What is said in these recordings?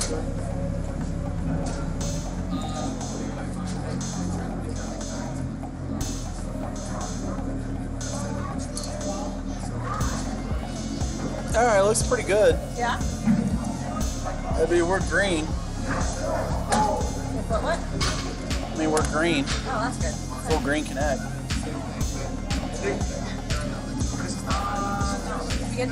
All right, looks pretty good. Yeah? We're green. What? I mean, we're green. Oh, that's good. Full green connect. You good?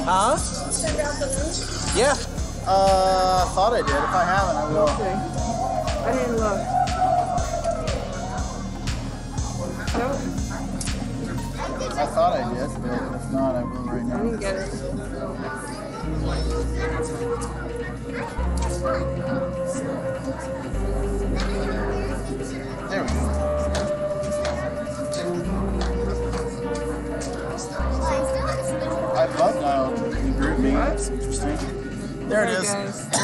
Huh? Yeah. Thought I did. If I haven't, I will. Okay. I didn't look. No, I thought I did, but if not, I will right I now. didn't get it. There we go. I bug dialed the group me. That's interesting. There it is. Guys. I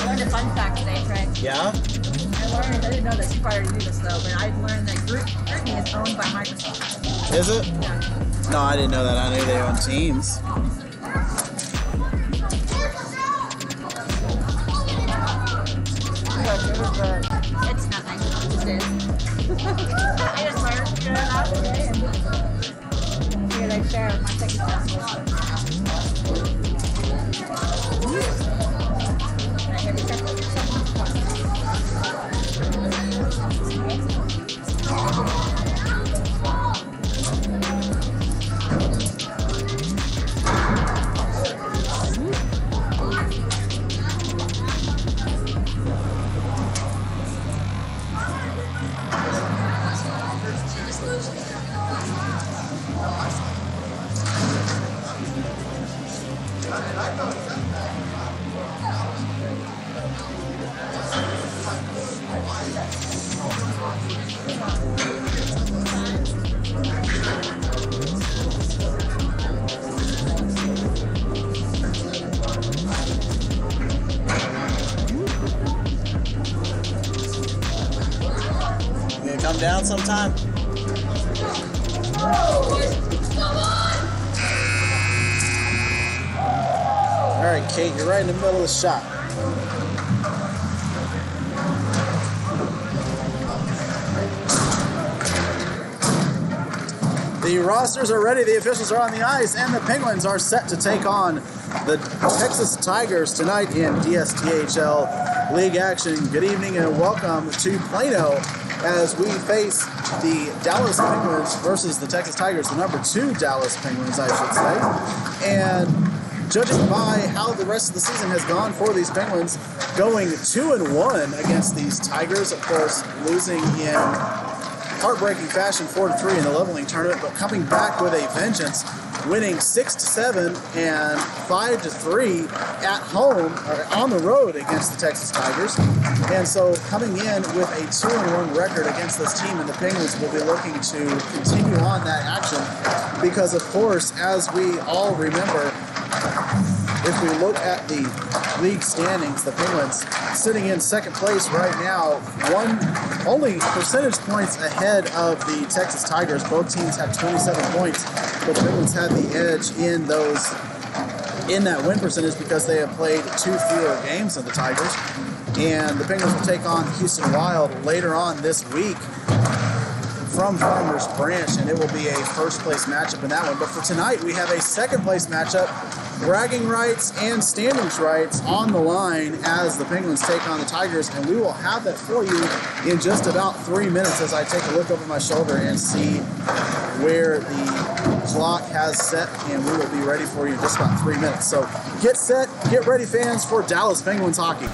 learned a fun fact today, Trey. Yeah? I didn't know this prior to do this though, but I learned that GroupMe is owned by Microsoft. Is it? Yeah. No, I didn't know that. I knew they owned Teams. It's nothing. It just is. I just learned it out today and figured I'd share with my second class. I had to check You gonna come down sometime? All right, Kate, you're right in the middle of the shot. The rosters are ready, the officials are on the ice, and the Penguins are set to take on the Texas Tigers tonight in DSTHL League action. Good evening and welcome to Plano as we face the Dallas Penguins versus the Texas Tigers, the number 2 Dallas Penguins, I should say. And judging by how the rest of the season has gone for these Penguins, going 2-1 against these Tigers, of course, losing in heartbreaking fashion 4-3 in the leveling tournament, but coming back with a vengeance, winning 6-7 and 5-3 at home or on the road against the Texas Tigers. And so coming in with a 2-1 record against this team, and the Penguins will be looking to continue on that action because, of course, as we all remember, if we look at the league standings, the Penguins sitting in second place right now, only percentage points ahead of the Texas Tigers. Both teams have 27 points, but the Penguins had the edge in those in that win percentage because they have played 2 fewer games than the Tigers. And the Penguins will take on Houston Wild later on this week from Farmers Branch, and it will be a first-place matchup in that one. But for tonight, we have a second-place matchup, bragging rights and standings rights on the line as the Penguins take on the Tigers, and we will have that for you in just about 3 minutes as I take a look over my shoulder and see where the clock has set, and we will be ready for you in just about 3 minutes. So get set, get ready, fans, for Dallas Penguins hockey.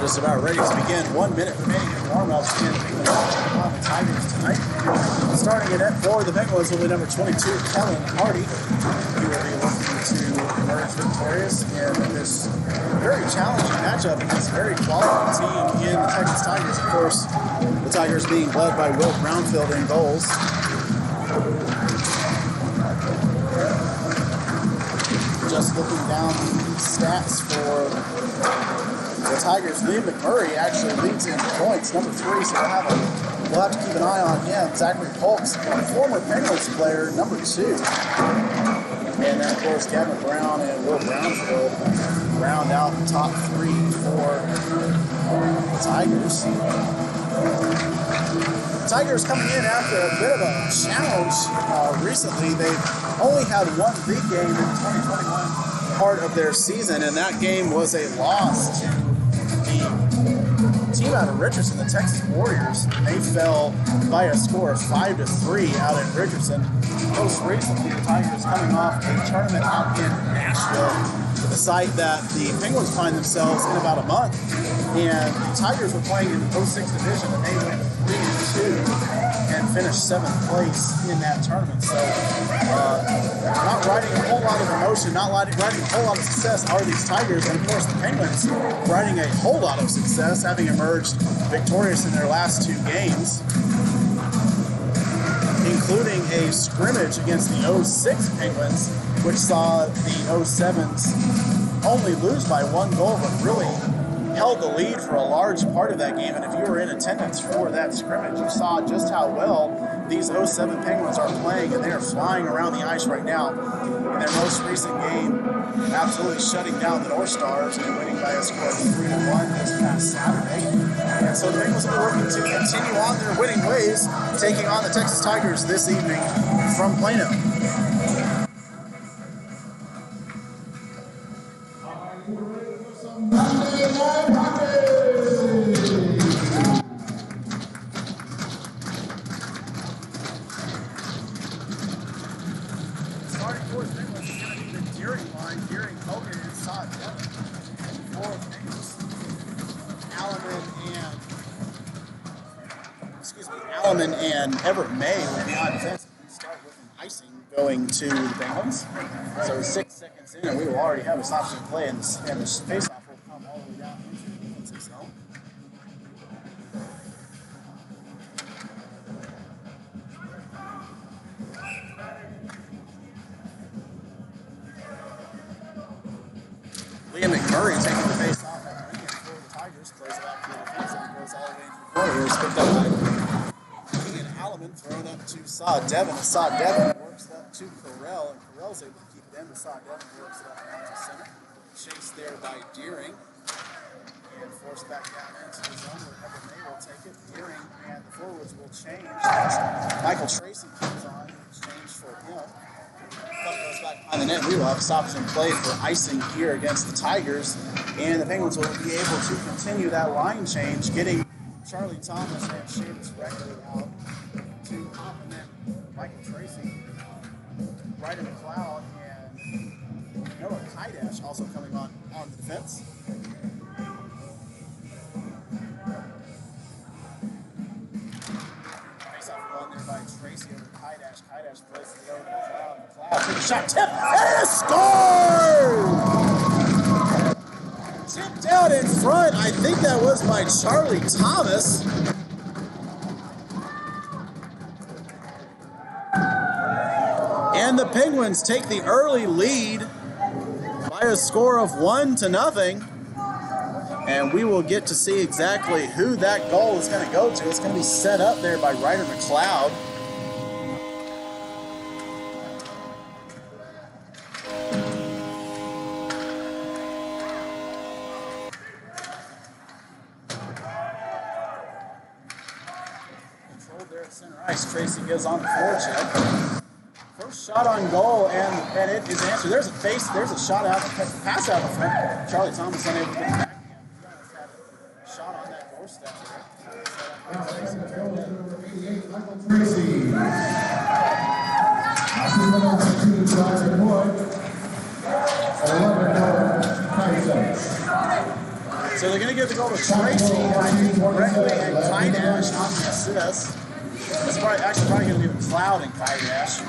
Just about ready to begin. 1 minute remaining in warm-ups, and the Penguins on the Tigers tonight. Starting in net for the Penguins will be number 22, Kellen Hardy. He will be looking to emerge victorious in this very challenging matchup against a very quality team in the Texas Tigers. Of course, the Tigers being led by Will Brownfield in goals. Just looking down the stats for the Tigers, Liam McMurray actually leads in points, number 3, so we'll have to keep an eye on him. Zachary Polk's former Penguins player, number 2. And then, of course, Gavin Brown and Will Brownfield round out the top 3 for the Tigers. The Tigers coming in after a bit of a challenge recently. They've only had one league game in the 2021 part of their season, and that game was a loss to the team out of Richardson, the Texas Warriors. They fell by a score of 5-3 out in Richardson. Most recently, the Tigers coming off a tournament out in Nashville, the site that the Penguins find themselves in about a month. And the Tigers were playing in the 06 division, and they went 3-2 and finished 7th place in that tournament. So not riding a whole lot of emotion, not riding a whole lot of success are these Tigers. And of course the Penguins riding a whole lot of success, having emerged victorious in their last 2 games, including a scrimmage against the 06 Penguins, which saw the 07s only lose by 1 goal, but really held the lead for a large part of that game. And if you were in attendance for that scrimmage, you saw just how well these 07 Penguins are playing, and they are flying around the ice right now. In their most recent game, absolutely shutting down the North Stars and winning by a score of 3-1 this past Saturday. And so the Bengals will be working to continue on their winning ways, taking on the Texas Tigers this evening from Plano. Starting for the Bengals is going to be the Deering line. Deering, Hogan, and Sod Devin. For the Bengals, Alleman and Everett May will be on defense. We start with an icing going to the Penguins. So 6 seconds in, and we will already have a stop and play, and the faceoff will come all the way down into the defensive zone. Liam McMurray taking the face off at the weekend for the Tigers, plays it out to the defense, and it goes all the way into the corner. It's picked up by Ian Alleman, thrown up to Sod Devin. Sod Devin works up to Correll, and Correll's able to keep it in, but Sod Devin works it up down to center. Chased there by Deering, and forced back down into the zone where Everett May will take it. Deering and the forwards will change. Michael Tracy comes on in exchange for him. Puck goes back behind the net. We will have stops and play for icing here against the Tigers, and the Penguins will be able to continue that line change, getting Charlie Thomas and Seamus Rector out to complement Michael Tracy. Ryder McLeod and Noah Kaidash also coming on the defense. Face-off run there by Tracy over to Kaidash. Kaidash places it over to McLeod. McLeod took a shot, tip, and it scored! Tipped out in front. I think that was by Charlie Thomas. And the Penguins take the early lead by a score of 1-0. And we will get to see exactly who that goal is going to go to. It's going to be set up there by Ryder McLeod. Controlled there at center ice. Tracy gives on the forecheck. First shot on goal, and it is answered. There's a shot out, pass out in front. Charlie Thomas unable to get back. Shot on that doorstep So they're going to give the goal to Tracy, and I think correctly, and Kaidash on the assist. It's probably going to be McLeod and Kaidash.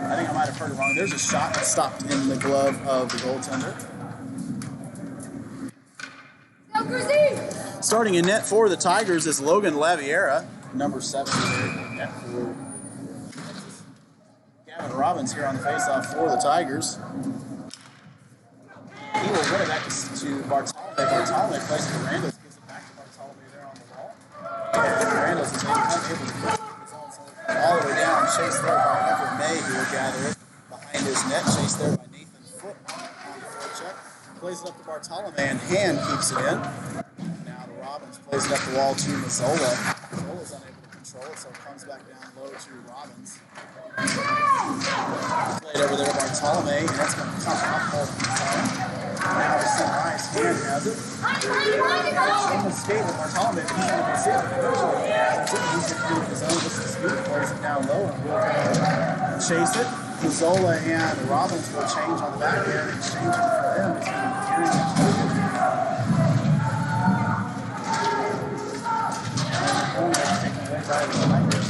I think I might have heard it wrong. There's a shot that stopped in the glove of the goaltender. Starting in net for the Tigers is Logan Laviera, number 7 in net for Gavin Robbins here on the faceoff for the Tigers. He will win it back to Bartolome. Bartolome plays it to Randall, gives it back to Bartolome there on the wall. And Randall's unable to push all the way down, chased there by Everett May, who will gather it behind his net, chased there by Nathan Foote on the forecheck. Plays it up to Bartolome, and Hand keeps it in. Now to Robbins, plays it up the wall to Mazzola. Mazzola's unable to control it, so it comes back down low to Robbins. Played over there to Bartolome, and that's going to come up over the time. Now to center ice, Hand has it. Showing the skate with Bartolome, but he's going to see it. He's going to do his own speed, plays it down low, and we'll chase it. Mazzola and Robbins will change on the back end. Exchange for them. It's going to be Deering and Hogan. Taken away by the Tigers.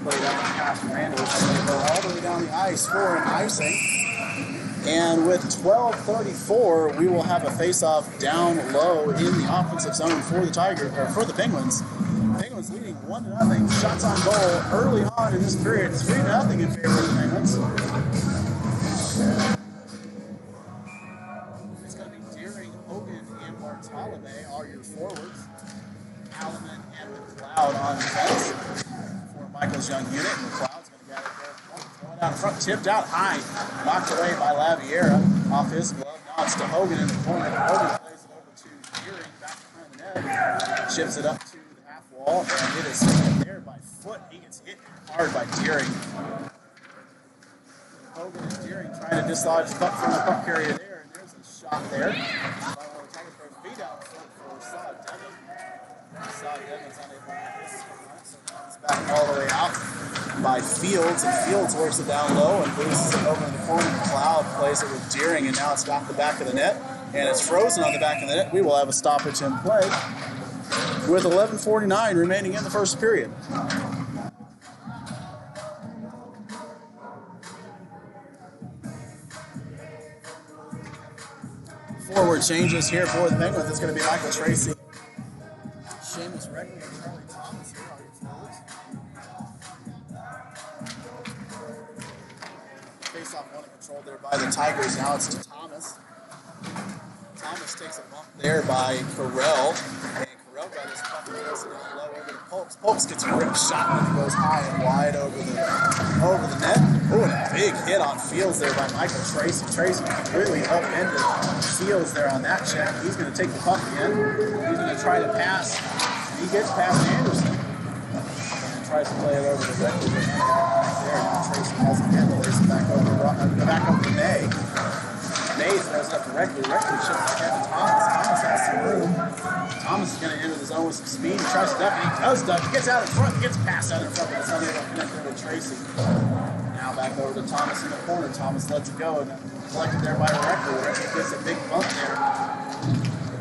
Played out past Randall. So they go all the way down the ice for an icing. And with 12:34, we will have a face-off down low in the offensive zone for the for the Penguins. Penguins leading 1-0. Shots on goal early on in this period. 3-0 in favor of the Penguins. It's going to be Deering, Hogan, and Bartolome are your forwards. Alleman and McLeod on defense for Michael's young unit. McLeod's going to gather there. Going out in front, tipped out high, knocked away by Laviera off his glove. Now it's to Hogan in the corner. Hogan plays it over to chips it up to the half wall, and it is taken there by foot. He gets hit hard by Deering. Hogan and Deering trying to dislodge the puck from the puck carrier there, and there's a shot there. Feet out front for Saw Devin. Saw Devin's unable to get this one, so now it's back all the way out by Fields, and Fields works it down low and boosts it over in the corner. McLeod plays it with Deering, and now it's got the back of the net, and it's frozen on the back of the net. We will have a stoppage in play with 11:49 remaining in the first period. Forward changes here for the Penguins. It's going to be Michael Tracy, Seamus Reckley, and Charlie Thomas here on your forwards. Face-off one controlled there by the Tigers. Now it's to Thomas. Thomas takes a bump there by Carell, and Carell got his puck and goes down low over to Polks. Polks gets a grip shot and it goes high and wide over the net. Oh, and a big hit on Fields there by Michael Tracy. Tracy completely upended Fields there on that check. He's going to take the puck again. He's going to try to pass. He gets past Anderson and tries to play it over to Reckley. There, now Tracy has it again. Lays it back over to May. May throws it up to Reckley. Reckley chips back out to Thomas. Thomas has some room. Thomas is going to enter the zone with some speed. He tries to duck, and he does duck. He gets out in front. He gets passed out in front, but it's not able to connect there with Tracy. Now back over to Thomas in the corner. Thomas lets it go, and collected there by Reckley. Reckley gets a big bump there,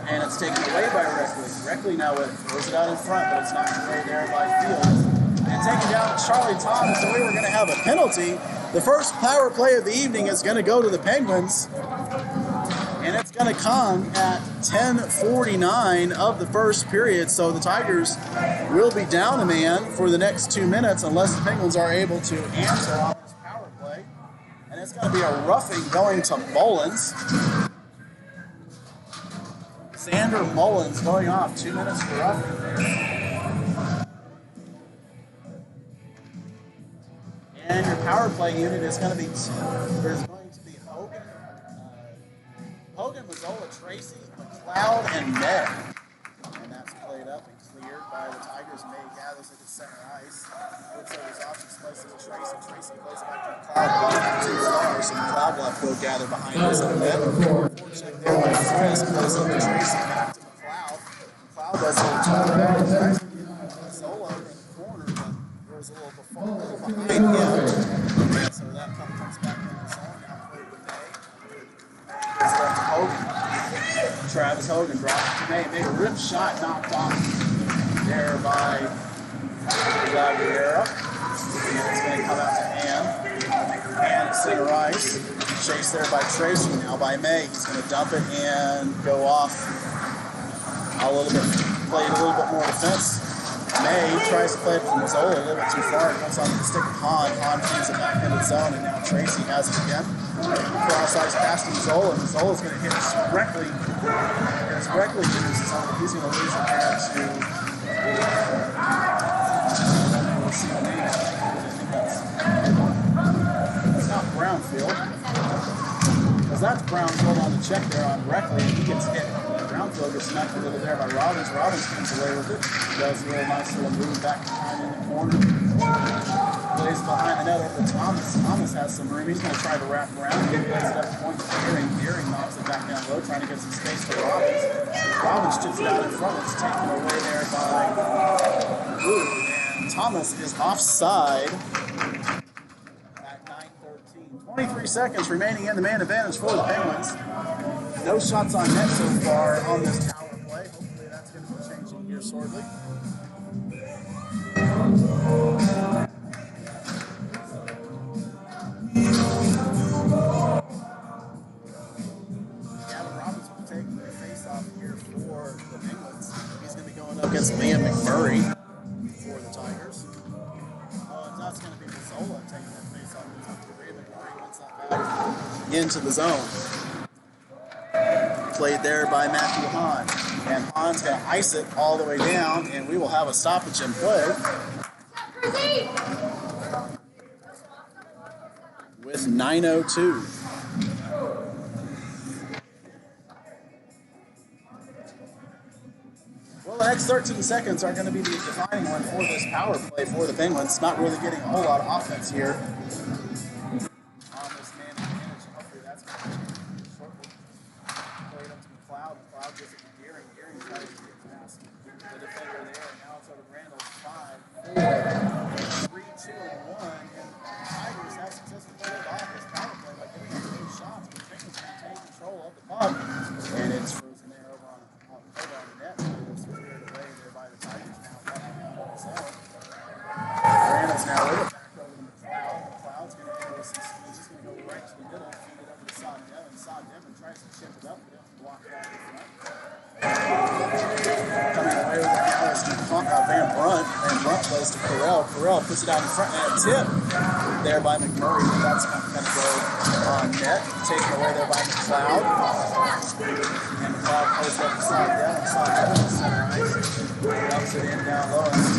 and it's taken away by Reckley. Reckley now throws it out in front, but it's knocked away there by Fields. And taken down Charlie Thomas, and we were going to have a penalty. The first power play of the evening is going to go to the Penguins, and it's going to come at 10:49 of the first period. So the Tigers will be down a man for the next 2 minutes unless the Penguins are able to answer on this power play. And it's going to be a roughing going to Mullins. Xander Mullins going off, 2 minutes for roughing there. And your power play unit is going to be Hogan, Mazzola, Tracy, McLeod, and May. And that's played up and cleared by the Tigers. May gathers it to center ice. Looks over his options, places to Tracy. Tracy plays it back to McLeod. Blocked too far, so McLeod will have to go gather behind us in a bit. Check there by Frisk. Plays up to Tracy. Back to McLeod. McLeod does a little turn back. Tries to get Mazzola over in the corner, but there was a little behind him. And so that puck comes back in the zone. Now played with May. Gives it up to Hogan. Travis Hogan drops it to May. Big rip shot knocked off there by Guerrero. And it's going to come out to Ann. Ann at center ice. Chased there by Tracy. Now by May. He's going to dump it and go off a little bit. Played a little bit more defense. May tries to play it from Mazzola a little bit too far. It comes off the stick of Hahn. Hahn feeds it back into the zone, and now Tracy has it again. Cross ice pass to Mazzola. Mazzola's going to hit Reckley. As Reckley uses on it, he's going to lose it there to. Let's see the name. I think that's not Brownfield. Because that's Brownfield on the check there on Reckley, and he gets hit. Brownfield gets knocked a little there by Robbins. Robbins comes away with it. Does a really nice little move back behind in the corner. Plays behind the net over to Thomas. Thomas has some room. He's going to try to wrap around. He plays it up to point to Deering. Deering knocks it back down low, trying to get some space for Robbins. Robbins chips it out in front. It's taken away there by Wood. And Thomas is offside at 9:13. 23 seconds remaining in the man advantage for the Penguins. No shots on net so far on this power play. Hopefully that's going to be changing here shortly. Gavin Robbins will take the face-off here for the Penguins. He's going to be going up against Liam McMurray for the Tigers. That's going to be Mazzola taking that face-off. Liam McMurray wants that back into the zone. Played there by Matthew Hahn. And Hahn's going to ice it all the way down, and we will have a stoppage in play. With 9:02. Well, the next First 13 seconds are going to be the defining one for this power play for the Penguins. Not really getting a whole lot of offense here on this man advantage. Hopefully that's going to change shortly. Play it up to McLeod. McLeod gets it to Gearing. Gearing tries to get past the defender there. And now it's over to Randall. 5, 4, 3, 2, and 1. And the Tigers have successfully pulled off this power play by giving them those shots. But the Penguins maintain control of the puck. And it's frozen there over on the net. It's cleared away there by the Tigers now. Randall's now with it back over to McLeod. McLeod's going to handle some speed. He's going to go right to the middle, feed it over to Sod Devin. Sod Devin tries to chip it up, but it's blocked out in front. Coming away with it now is Van Brunt. Van Brunt plays to Carell. Carell puts it out in front and a tip there by McMurray. That's going to go on net. Taken away there by McLeod. And McLeod plays up to Sod Devin. Sod Devin is center ice. Dumps it in down low. That's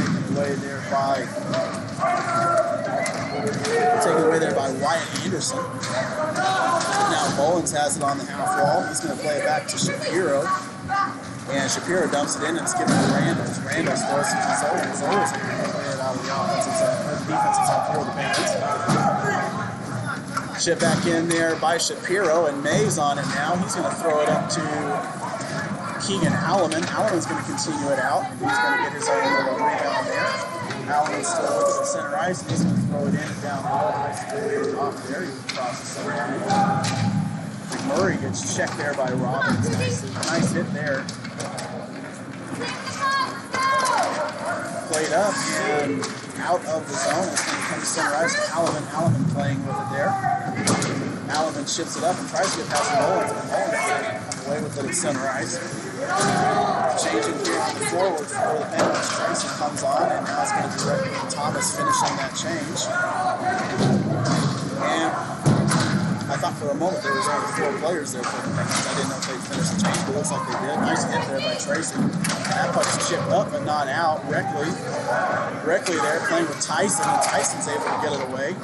taken away there by Wyatt Anderson. Now Mullins has it on the half wall. He's going to play it back to Shapiro. And Shapiro dumps it in and it's given to Randalls. Randalls throws it to Zolas. Zolas going to play it out of the offensive side, or the defensive side for the Penguins. Chip back in there by Shapiro and Mays on it now. He's going to throw it up to Keegan Alleman. Alleman's going to continue it out. He's going to get his own little rebound there. Alleman's still over the center ice and he's going to throw it in and down low. Nice off there. He across the center ice. McMurray gets checked there by Robbins. Nice hit there. Played up and out of the zone. It's going to come to center ice. Alleman playing with it there. Alleman chips it up and tries to get past Mullins. And Mullins come away with it at center ice. Changing here to the forwards for the Penguins. Tracy comes on and now it's going to be Redmond Thomas finishing that change. And I thought for a moment there was only 4 players there for the Penguins. I didn't know if they'd finish the change, but it looks like they did. Nice hit there by Tracy. That puck's chipped up but not out. Reckley there playing with Tyson, and Tyson's able to get it away.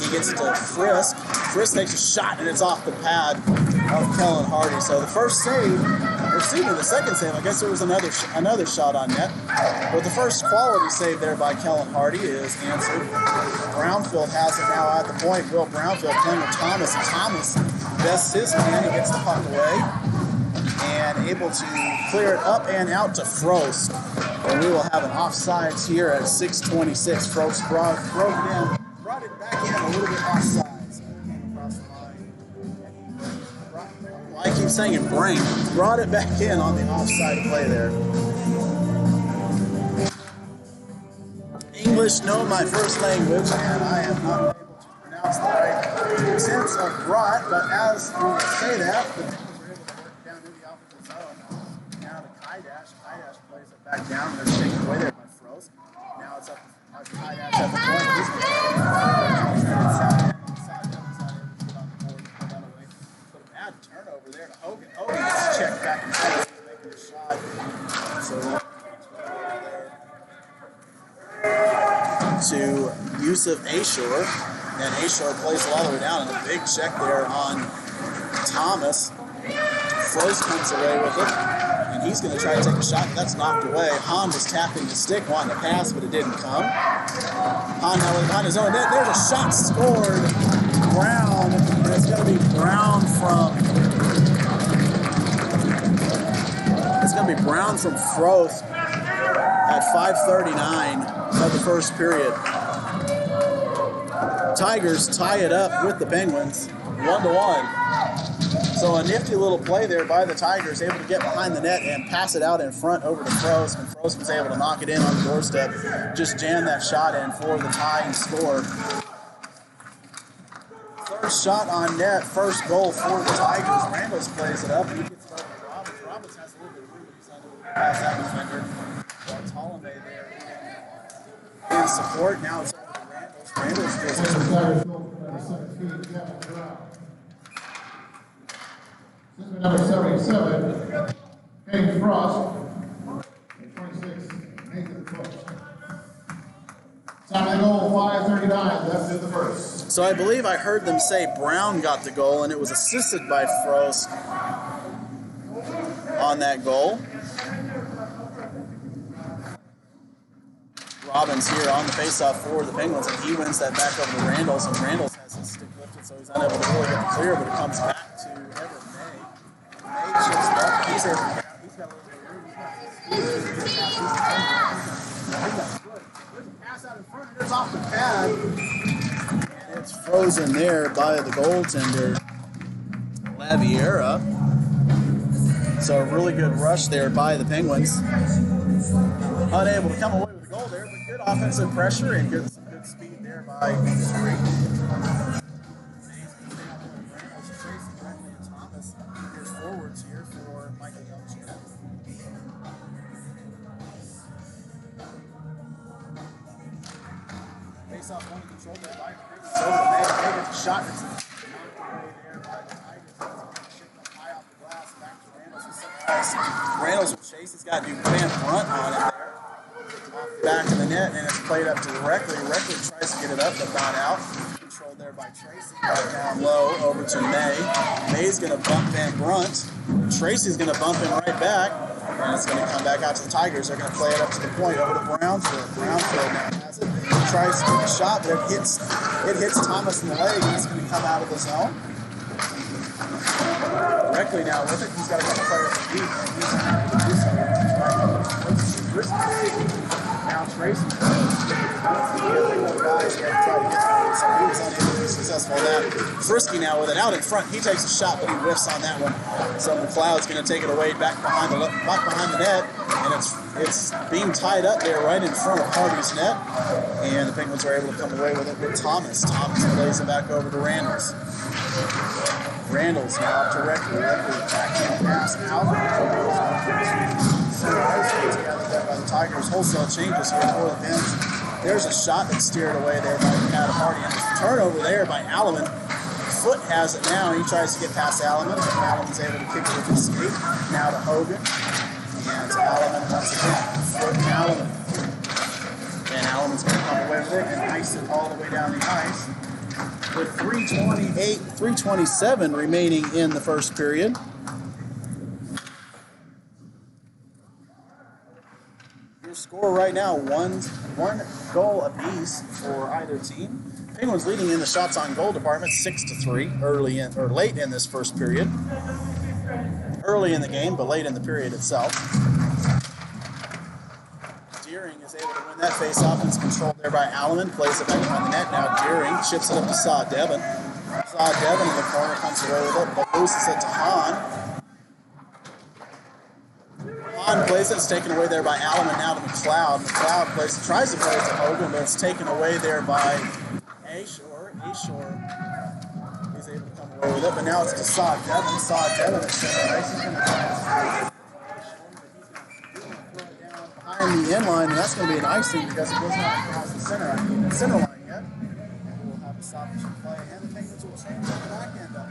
He gets it to Frisk. Frisk takes a shot and it's off the pad of Kellen Hardy. So the first save, or excuse me, the second save, I guess there was another shot on net. But the first quality save there by Kellen Hardy is answered. Brownfield has it now at the point. Will Brownfield playing with Thomas, and Thomas bests his man. He gets the puck away and able to clear it up and out to Frost. And we will have an offsides here at 6:26. Frost brought it back in a little bit offside. So it came across the line. I keep saying it, brought it back in on the offside play there. English, no, my first language, and I am not able to pronounce the right sense of brought, but as we say that, the Penguins were able to work down in the offensive zone. Now to Kaidash. Kaidash plays it back down, and they're taken away there by Frost. Now it's up to Kaidash at the point. He's going to play it inside. Put a bad turnover there to Hogan. Hogan gets checked back and forth. He's making a shot. So to Yusuf Ashore, and Ashore plays it all the way down, and a big check there on Thomas. Frost comes away with it, and he's going to try to take a shot, and that's knocked away. Hahn was tapping the stick, wanting to pass, but it didn't come. Hahn now behind his own net. There's a shot scored. Brown, and it's going to be Brown from Frost at 5:39 of the first period. Tigers tie it up with the Penguins, 1-1. So a nifty little play there by the Tigers, able to get behind the net and pass it out in front over to Frost, and Frost was able to knock it in on the doorstep, just jam that shot in for the tie and score. First shot on net, first goal for the Tigers. Randalls plays it up, and he gets it over to Roberts. Roberts has a little bit of room, but he's unable to pass that defender. That's Holloway there in support. Now it's over to Randalls. Randalls goes in. Number 77, Hayden Frost, and 26, Nathan Frost. Time of the goal, 5:39, left in the first. So I believe I heard them say Brown got the goal, and it was assisted by Frost on that goal. Robbins here on the faceoff for the Penguins, and he wins that back over to Randalls, and Randalls has his stick lifted, so he's unable to really get the clear, but it comes back to Everett May. May chips it up. He's able to get out. He's got a little bit of room. There's a pass out in front, and it's off the pad. And it's frozen there by the goaltender, Laviera. So a really good rush there by the Penguins. Unable to come away with a goal there, but good offensive pressure and some good speed there by Tracy directly to Thomas. Here's forwards here for Michael Belcher. Face off one control there by Chris. So May gets a shot. It's knocked away there by the Tigers. Shipped up high off the glass back to Randalls with some ice. Randalls will chase. He's got Van Brunt on it there. Off the back of the net, and it's played up directly. Reckley tries to get it up, but not out. Controlled there by Tracy. Right down low over to May. May's going to bump Van Brunt. Tracy's going to bump him right back, and it's going to come back out to the Tigers. They're going to play it up to the point over to Brownfield. Brownfield now has it. Tries to take a shot, but it hits Thomas in the leg, and it's going to come out of the zone. Directly now with it. He's got a couple players to beat, and he's going to do so. Now Tracy. The guys got to try to get through, so he was unable to be successful in that. Frisky now with it out in front. He takes a shot, but he whiffs on that one. So McLeod's going to take it away back behind the net, and it's being tied up there right in front of Hardy's net, and the Penguins are able to come away with it with Thomas. Thomas plays it back over to Randalls. Randalls now directly backhand pass out. Together there by the Tigers. Wholesale changes here for the bench. There's a shot that's steered away there by Adam Hardy. And there's a turnover there by Alleman. Foot has it now. He tries to get past Alleman, but Alleman's able to kick it with his skate. Now to Hogan. And to Alleman once again. Foot and Alleman. And Alleman's going to come away with it and ice it all the way down the ice. With 3:27 remaining in the first period. Your score right now, one goal apiece for either team. Penguins leading in the shots on goal department 6-3 late in this first period. Early in the game, but late in the period itself. Deering is able to win that face-off, and it's controlled there by Alleman. Plays it back behind the net. Now Deering chips it up to Saw Devon. Saw Devon in the corner comes away with it, but loses it to Hahn. Hahn plays it. It's taken away there by Alleman. Now to McLeod. McLeod tries to play it to Hogan, but it's taken away there by Ashore. Ashore is able to come away with it, but now it's to Saw Devon. Saw Devon at center ice. He's going to try to behind the end line, and that's going to be an icing because it was not across the center line yet. And we'll have a stoppage in play, and the Penguins will change on the back end of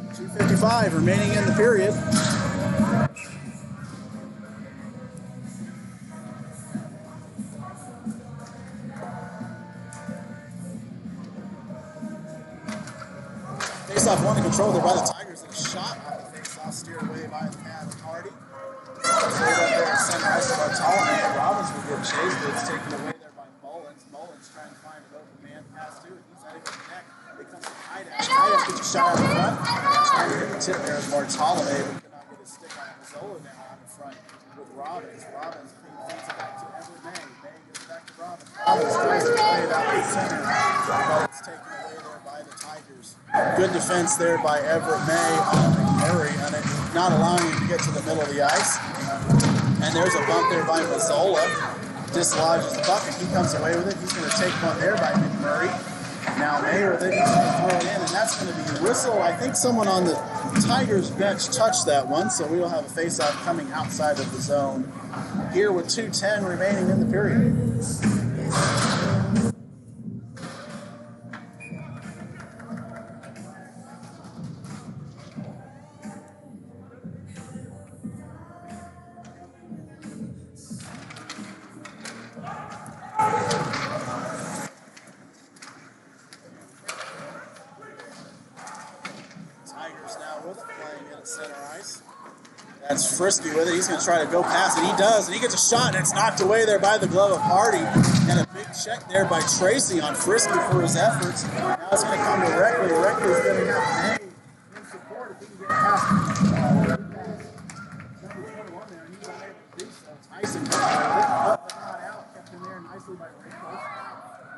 it. 2:55 remaining in the period. Face-off one to control there by the Tigers, and a shot off the face-off steered away by the pad of Hardy. Center ice of Bartolome. Robbins will get chased, but it's taken away there by Mullins. Mullins trying to find an open man pass to it. He's not able to connect. It comes to Tidash. Tidash gets a shot out in front. Trying to get the tip there as Bartolome, but could not get his stick on Mazzola now out in front with Robbins. Robbins feeds it back to Everett May. May gets it back to Robbins. Robbins tries to play it out in center, but it's taken away there by the Tigers. Good defense there by Everett May on McMurray, and not allowing him to get to the middle of the ice. And there's a bump there by Mazzola. Dislodges the puck, and he comes away with it. He's going to take one there by McMurray. Now May with it, he's going to throw it in, and that's going to be a whistle. I think someone on the Tigers bench touched that one, so we will have a face-off coming outside of the zone here with 2:10 remaining in the period. That's Frisky with it. He's going to try to go past it. He does, and he gets a shot, and it's knocked away there by the glove of Hardy. And a big check there by Tracy on Frisky for his efforts. Now it's going to come to Reckley. Reckley's going to have to hang in support if he can get past number 21 there. And he's unable to do so. Tyson picked up but not out. Kept him there nicely by Reckley.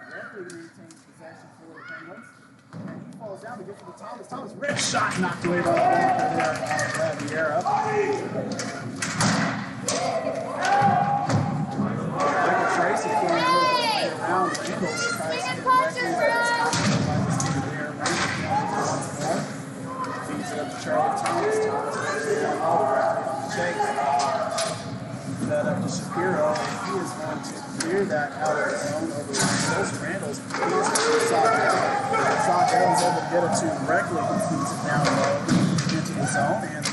Reckley maintains possession for the Penguins. And he falls down to get to the Thomas. Thomas, rip shot knocked away by the blocker there on Vieira. Michael Tracy playing a little bit around the angles. Tries to get Reckley, but it's not done by this team there. Once more. Feeds it up to Charlie Thomas. Thomas brings it down all Reckley on the shake. Fed up to Shapiro. He is going to clear that out of the zone over to Randall's. He is going to Saw Devon's able to get it to Reckley, who feeds it down low into the zone, and he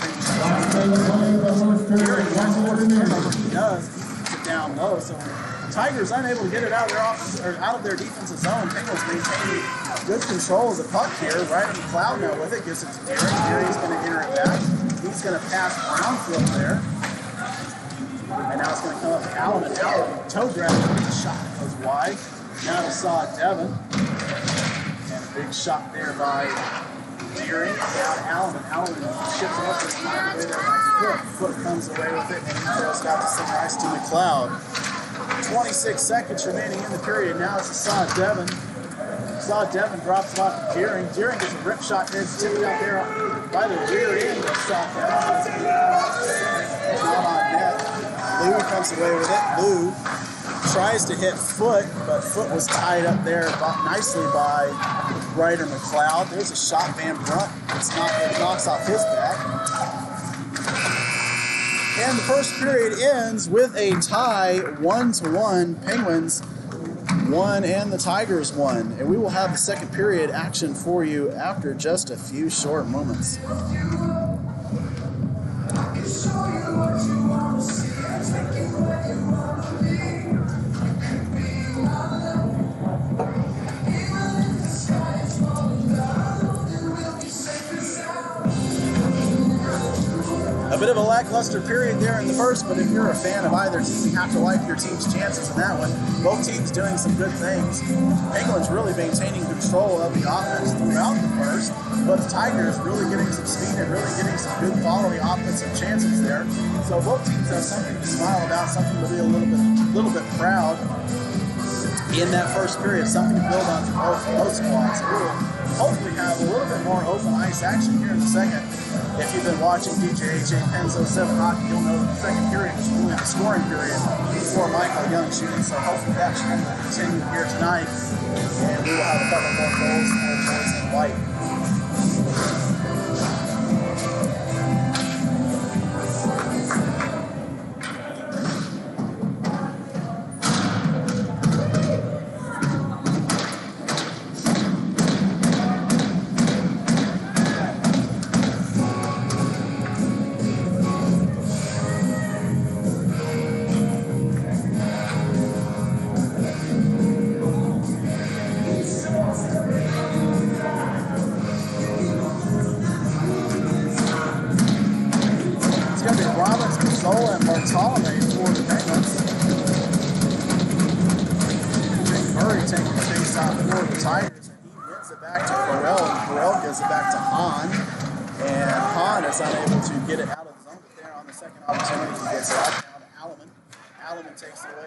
does. He feeds it down low, so Tigers unable to get it out of their defensive zone. Penguins maintaining good control of the puck here. Ryder McLeod now with it, gives it to Derek. Derek's going to enter it back. He's going to pass Brownfield there. And now it's going to come up to Allen, and Allen toe grab with a shot that goes wide. Now to Saw Devon. And a big shot there by Deering. Now to Allen, and Allen ships it up this time away there by Foot. Foot comes away with it, and he throws out to center ice to McLeod. 26 seconds remaining in the period. Now it's to Saw Devon. Saw Devon drops it off to Deering. Deering gets a rip shot there. It's tipped out there by the rear end of Saw Devon. It's not on net. Lou comes away with it. Lou tries to hit Foot, but Foot was tied up there nicely by Ryder McLeod. There's a shot Van Brunt. It knocks off his back. And the first period ends with a tie, 1-1. Penguins won and the Tigers won. And we will have the second period action for you after just a few short moments. A bit of a lackluster period there in the first, but if you're a fan of either team, you have to like your team's chances in that one. Both teams doing some good things. Penguins really maintaining control of the offense throughout the first, but the Tigers really getting some speed and really getting some good quality offensive chances there. So both teams have something to smile about, something to be a little bit proud in that first period, something to build on for both squads. We will hopefully have a little bit more open ice action here in the second. If you've been watching DJHA Penzo 7 hockey, you'll know that the second period is really the scoring period for Michael Young shooting, so hopefully that trend will continue here tonight, and we will have a couple more goals for Jones and White.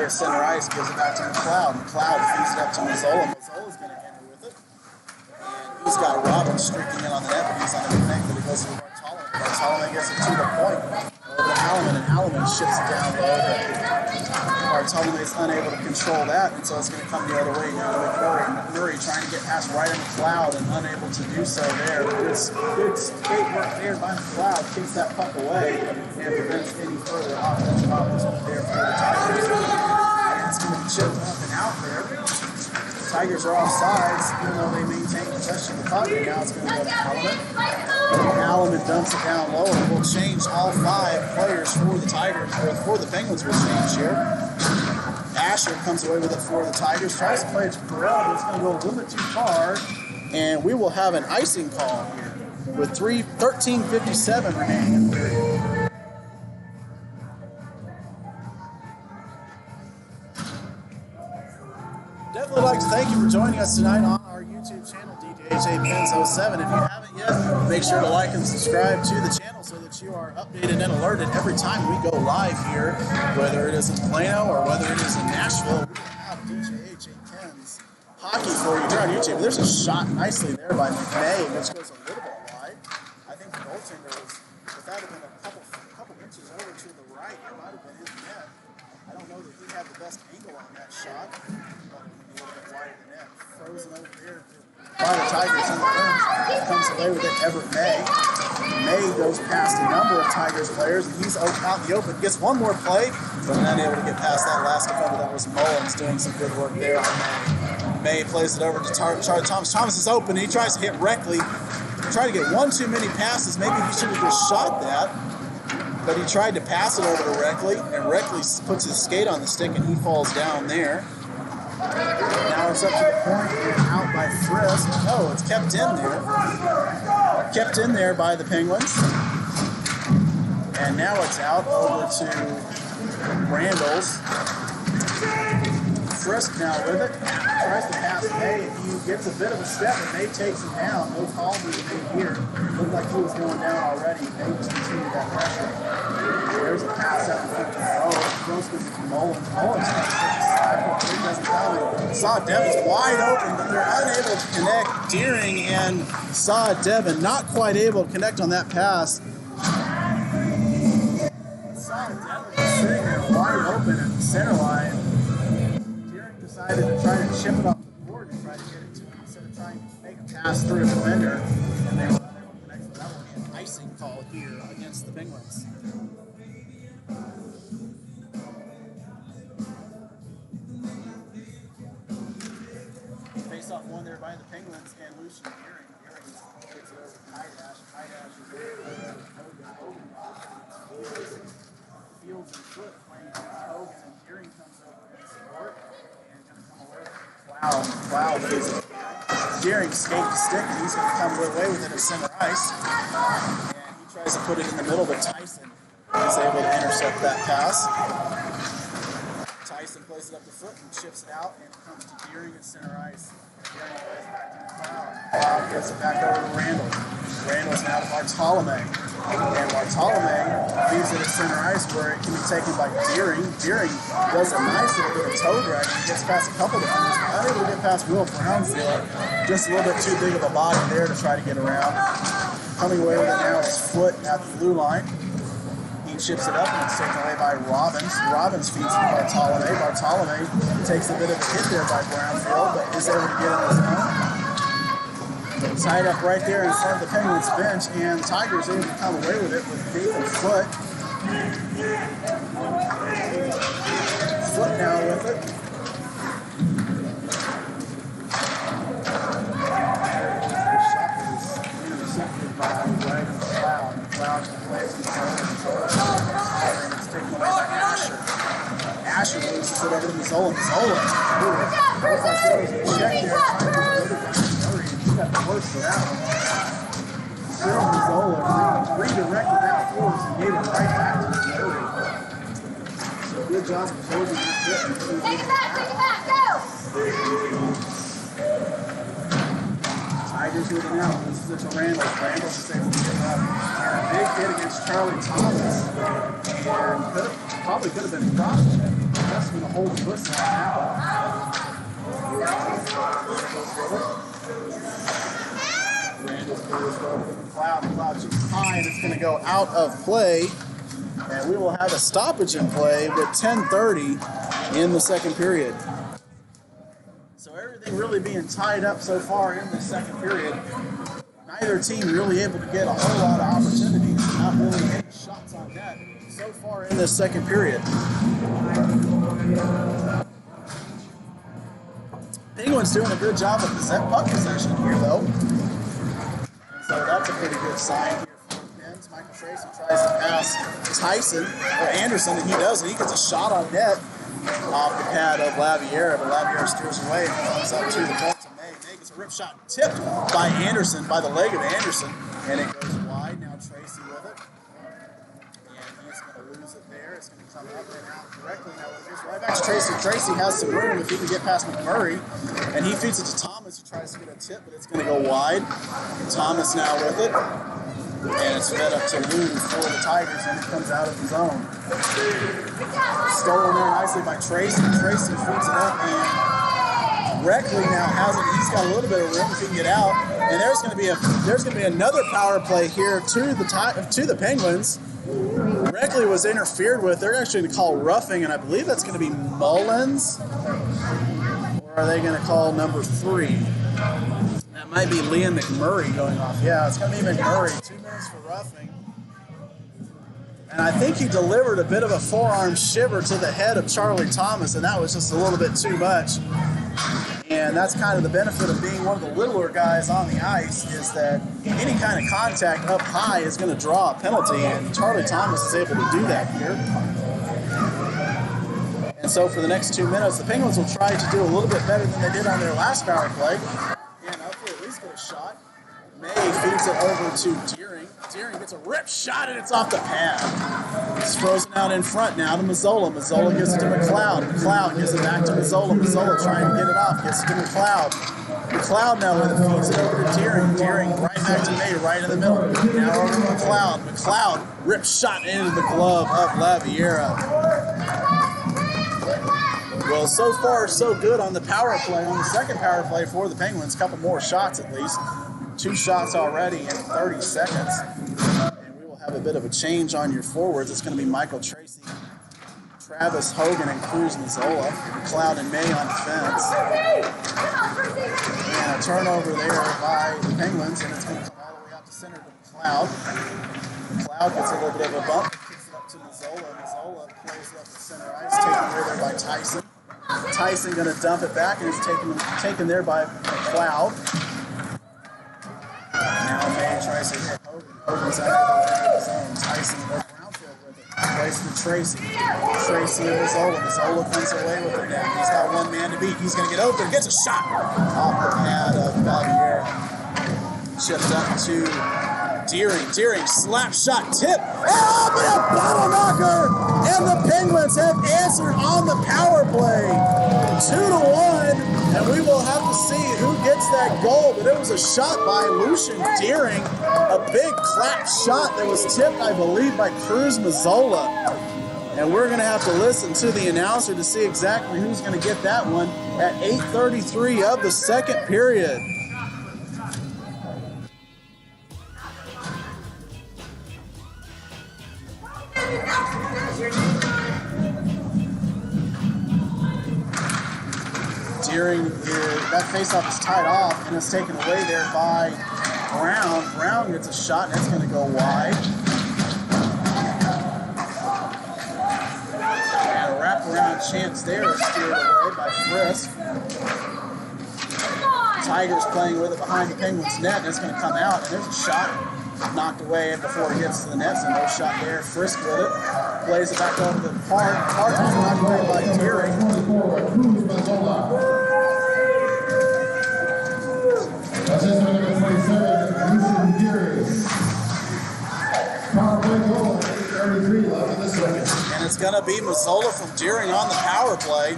Center ice gives it back to McLeod. McLeod feeds it up to Mazzola. Mazzola's going to enter with it. And he's got Robbins streaking in on the net, but he's on everything, but it goes to Bartolome. Bartolome gets it to the point over to Alleman, and Alleman ships it down low. Bartolome is unable to control that, and so it's going to come the other way now to McMurray. McMurray trying to get past Ryder McLeod and unable to do so there. Good skate work there by McLeod. Kicks that puck away and prevents any further offensive opportunity there for the Tigers. It's going to be chipped up and out there. The Tigers are offsides, even though they maintain possession of the puck. And now it's going to go to Alleman. Alleman dumps it down low, and will change all 5 players for the Tigers, or for the Penguins will change here. Asher comes away with it for the Tigers, tries to play it to Perel, but it's going to go a little bit too far. And we will have an icing call here with 13:57 remaining in the period. like to thank you for joining us tonight on our YouTube channel, DDHA Pins 07. If you haven't yet, make sure to like and subscribe to the channel so that you are updated and alerted every time we go live here, whether it is in Plano or whether it is in Nashville. We have DDHA Pins hockey for you here on YouTube. There's a shot nicely there by McMay, which goes a little bit wide. I think the goaltender was, if that had been a couple inches over to the right, it might have been his net. I don't know that he had the best angle on that shot, but it was a little bit wide of the net. Frozen over here by the Tigers in the bench. Comes away with it, Everett May. May goes past a number of Tigers players, and he's out in the open. Gets one more play, but not able to get past that last defender. That was Mullins doing some good work there on May. May plays it over to Charlie Thomas. Thomas is open. He tries to hit Reckley. Tried to get one too many passes. Maybe he should have just shot that. But he tried to pass it over to Reckley, and Reckley puts his skate on the stick, and he falls down there. Now it's up to the point and out by Frisk. Oh, it's kept in there. Kept in there by the Penguins. And now it's out over to Randall's. Frisk now with it. Tries to pass May. He gets a bit of a step, and May takes him down. No call move made here. Looked like he was going down already. May just continued that pressure. There's a pass out to 50. Throws to Mullins. Mullins doesn't foul it. Saw Devon's wide open, but they're unable to connect. Deering and Saw Devon not quite able to connect on that pass. Saw Devon was sitting there wide open at the center line. Decided to try to chip it off the board and try to get it to him instead of trying to make a pass through a defender, and they were unable to connect. So that will be an icing call here against the Penguins. Face off one there by the Penguins and Lucian Deering. Deering gets it over to Hydash. Hydash is there. Fields and Foot playing against Hogan, and Deering comes over and support. Wow, but he's Deering skate to stick, and he's going to come away with it at center ice. And he tries to put it in the middle, but Tyson is able to intercept that pass. Tyson plays it up the foot and chips it out, and it comes to Deering at center ice. Deering plays it back to McLeod. McLeod gets it back over to Randall. Randall's now to Bartolome. And Bartolome leaves it at center ice where it can be taken by Deering. Deering does a nice little bit of toe drag and gets past a couple defenders, but unable to get past Will Brownfield. Just a little bit too big of a body there to try to get around. Coming away with it now is Foot at the blue line. He chips it up and it's taken away by Robbins. Robbins feeds to Bartolome. Bartolome takes a bit of a hit there by Brownfield, but is able to get in his own. Tied up right there in front of the Penguins bench, and the Tigers able to come away with it with Nathan Foot. Foot now with it. Intercepted by McLeod. McLeod plays in front of and it's taken away by Asher. Asher loses it over to Mazzola. Mazzola. Looks like there was a check there. Got the worst of that one. Cyril Mazzola redirected that force and gave it right back to Missouri. So good job of closing that hit. Take it back, go! Tigers with it now. This is it to Randall. Randall's just able to get up. And a big hit against Charlie Thomas. And probably could have been crossed. That's going to hold the whistle on that one. Randall's goes over to McLeod. McLeod shoots high, and it's going to go out of play. And we will have a stoppage in play with 10:30 in the second period. So everything really being tied up so far in the second period. Neither team really able to get a whole lot of opportunities. Not really any shots on net so far in this second period. Penguins doing a good job of puck possession here, though. So that's a pretty good sign here for the Pens. Michael Tracy tries to pass Tyson, or Anderson, and he does, and he gets a shot on net off the pad of Laviera, but Laviera steers away and comes up to the point to May. May gets a rip shot tipped by Anderson, by the leg of Anderson, and it goes wide. Now Tracy with it. And he's going to lose it there. It's going to come up and out directly now. It goes right back to Tracy. Tracy has some room if he can get past McMurray. And he feeds it to Thomas, who tries to get a tip, but it's going to go wide. Thomas now with it. And it's fed up to Lou for the Tigers, and it comes out of the zone. Stolen there nicely by Tracy. Tracy feeds it up, and Reckley now has it. He's got a little bit of room if he can get out. And there's going to be another power play here to the Penguins. Reckley was interfered with. They're actually going to call roughing, and I believe that's going to be Mullins. Or are they going to call number 3? That might be Liam McMurray going off. Yeah, it's going to be McMurray. 2 minutes for roughing. And I think he delivered a bit of a forearm shiver to the head of Charlie Thomas, and that was just a little bit too much. And that's kind of the benefit of being one of the littler guys on the ice, is that any kind of contact up high is going to draw a penalty, and Charlie Thomas is able to do that here. And so for the next 2 minutes, the Penguins will try to do a little bit better than they did on their last power play, and hopefully at least get a shot. May feeds it over to Deering. Deering gets a rip shot, and it's off the pad. It's frozen out in front now to Mazzola. Mazzola gives it to McLeod. McLeod gives it back to Mazzola. Mazzola trying to get it off. Gives it to McLeod. McLeod now with it, feeds it over to Deering. Deering right back to May, right in the middle. Now over to McLeod. McLeod rips shot into the glove of Laviera. Well, so far so good on the power play. On the second power play for the Penguins, a couple more shots at least. 2 shots already in 30 seconds. And we will have a bit of a change on your forwards. It's going to be Michael Tracy, Travis Hogan, and Cruz Mazzola. McLeod and May on defense. And a turnover there by the Penguins, and it's going to come all the way out to center to McLeod. McLeod gets a little bit of a bump, kicks it up to Mazzola. Mazzola plays it up to center ice, taken away there by Tyson. Tyson going to dump it back, and it's taken there by McLeod. Now May tries to hit Hogan. Hogan's out of the zone. Tyson or Brownfield with it. Plays to Tracy. Tracy and Mazzola. Mazzola comes away with it now. He's got one man to beat. He's going to get open. Gets a shot off the pad of Baviera. Chipped up to Deering. Deering slap shot tip. Oh, but a bottle knocker! And the Penguins have answered on the power play. 2-1. And we will have to see who gets that goal. But it was a shot by Lucian Deering. A big clap shot that was tipped, I believe, by Cruz Mazzola. And we're going to have to listen to the announcer to see exactly who's going to get that one at 8:33 of the second period. Deering, that faceoff is tied off, and it's taken away there by Brown. Brown gets a shot, and it's going to go wide. And a wraparound chance there is steered away by Frisk. Tigers playing with it behind the Penguins' net, and it's going to come out, and there's a shot knocked away before it gets to the net, so no shot there. Frisk with it. Plays it back over the Park. Park is knocked away by Deering. That's his number 27, Lucian Deering. Power play goal, 33 left in the second. And it's going to be Mazzola from Deering on the power play,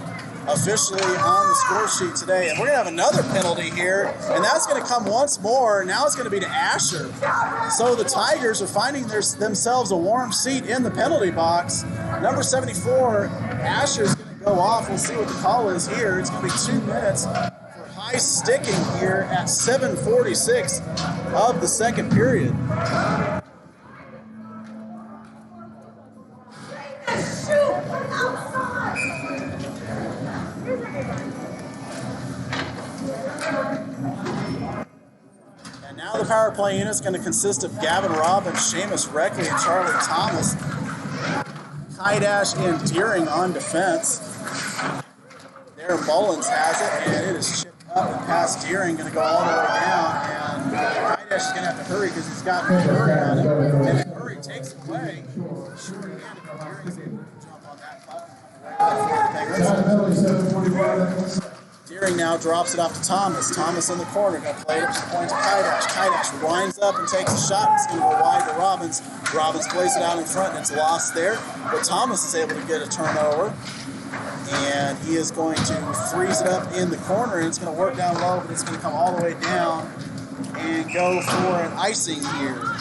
officially on the score sheet today. And we're going to have another penalty here, and that's going to come once more. Now it's going to be to Asher. So the Tigers are finding themselves a warm seat in the penalty box. Number 74, Asher's going to go off. We'll see what the call is here. It's going to be 2 minutes for high sticking here at 7:46 of the second period. And now the power play unit is going to consist of Gavin Robbins, Seamus Reckley, and Charlie Thomas. Kaidash and Deering on defense. There Mullins has it, and it is chipped up and past Deering, going to go all the way down. And Kaidash is going to have to hurry because he's got McMurray on it. And McMurray takes it away. Short-handed, Deering's able to jump on that puck. Deering now drops it off to Thomas. Thomas in the corner, going to play it up to the point to Kydash. Kydash winds up and takes a shot. It's going to go wide to Robbins. Robbins plays it out in front, and it's lost there. But Thomas is able to get a turnover. And he is going to freeze it up in the corner, and it's going to work down low, but it's going to come all the way down and go for an icing here.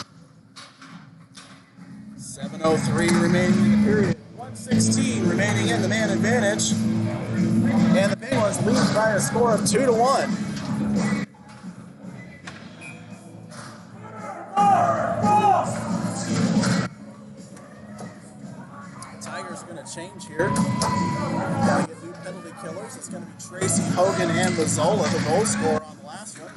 7:03 remaining in the period. 1:16 remaining in the man advantage. And the Penguins lead by a score of 2-1. Tigers are going to change here. Got to get new penalty killers. It's going to be Tracy, Hogan, and Mazzola, the goal scorer on the last one.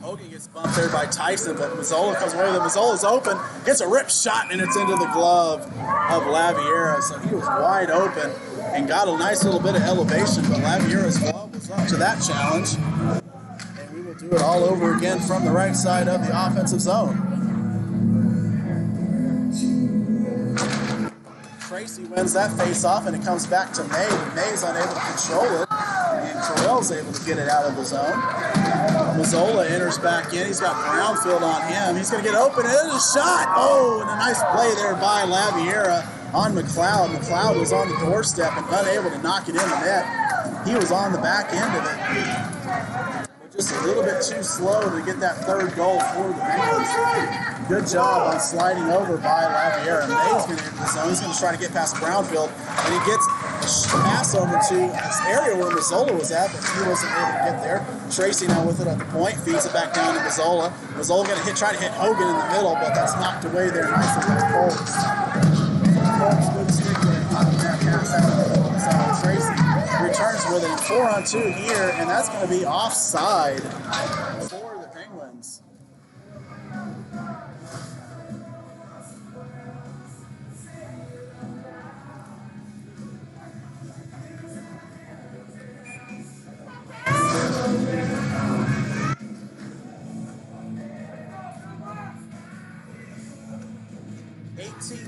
Hogan gets bumped there by Tyson, but Mazzola comes away with it. Mazzola's open, gets a rip shot, and it's into the glove of Laviera. So he was wide open and got a nice little bit of elevation, but Laviera's glove was up to that challenge. And we will do it all over again from the right side of the offensive zone. Tracy wins that face-off, and it comes back to May. May's unable to control it, and Terrell's able to get it out of the zone. Mazzola enters back in. He's got Brownfield on him. He's going to get open, and there's a shot. Oh, and a nice play there by Laviera on McLeod. McLeod was on the doorstep and unable to knock it in the net. He was on the back end of it. But just a little bit too slow to get that third goal for the Penguins. Good job on sliding over by Laviera. May's going to enter the zone. He's going to try to get past Brownfield, and he gets a pass over to this area where Mazzola was at, but he wasn't able to get there. Tracy now with it at the point, feeds it back down to Mazzola. Mazzola going to try to hit Hogan in the middle, but that's knocked away there nicely by Colts. Colts good stick there, knocking that pass out. So Tracy returns with it in 4-on-2 here, and that's going to be offside for the Penguins.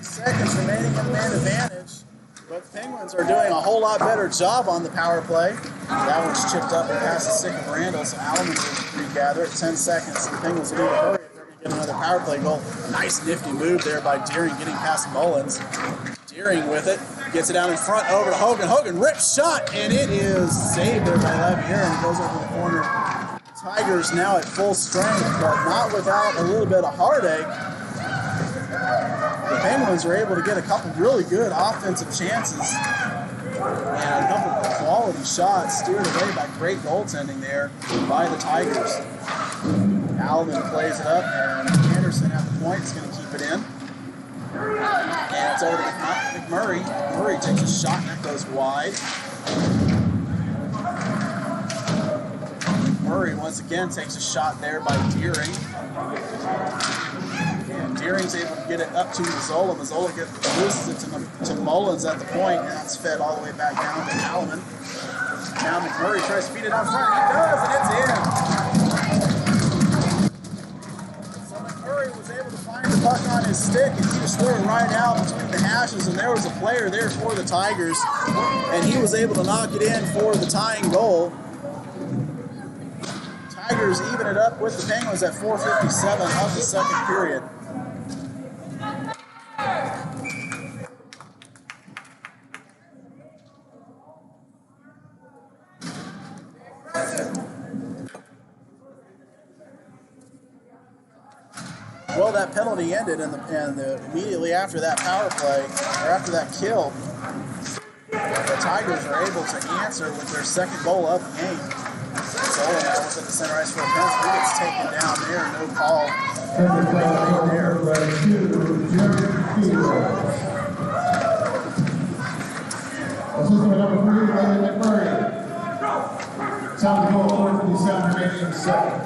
Seconds remaining in the man advantage, but the Penguins are doing a whole lot better job on the power play. That one's chipped up and past the stick of Randall, so Alleman's going to regather it. 10 seconds, and the Penguins will need to hurry if they're going to get another power play goal. Nice nifty move there by Deering getting past Mullins. Deering with it, gets it down in front over to Hogan. Hogan rips shot, and it is saved there by Laviera, and goes over the corner. Tigers now at full strength, but not without a little bit of heartache. The Penguins are able to get a couple really good offensive chances and a couple of quality shots steered away by great goaltending there by the Tigers. Alvin plays it up, and Anderson at the point is going to keep it in. And it's over to McMurray. Murray takes a shot, and that goes wide. Murray once again takes a shot there by Deering. And Deering's able to get it up to Mazzola. Mazzola loses it to Mullins at the point, and that's fed all the way back down to Alleman. Now McMurray tries to feed it out front. He does, and it's in. So McMurray was able to find the puck on his stick, and he just threw it right out between the hashes, and there was a player there for the Tigers, and he was able to knock it in for the tying goal. Tigers even it up with the Penguins at 4:57 of the second period. Well, that penalty ended, and immediately after that power play, or after that kill, the Tigers are able to answer with their second goal of the game. Zola now was at the center ice for a penalty. He gets taken down there, no call. There. Assistant number 3, Riley McMurray. Time to go 4:57 remaining in the second.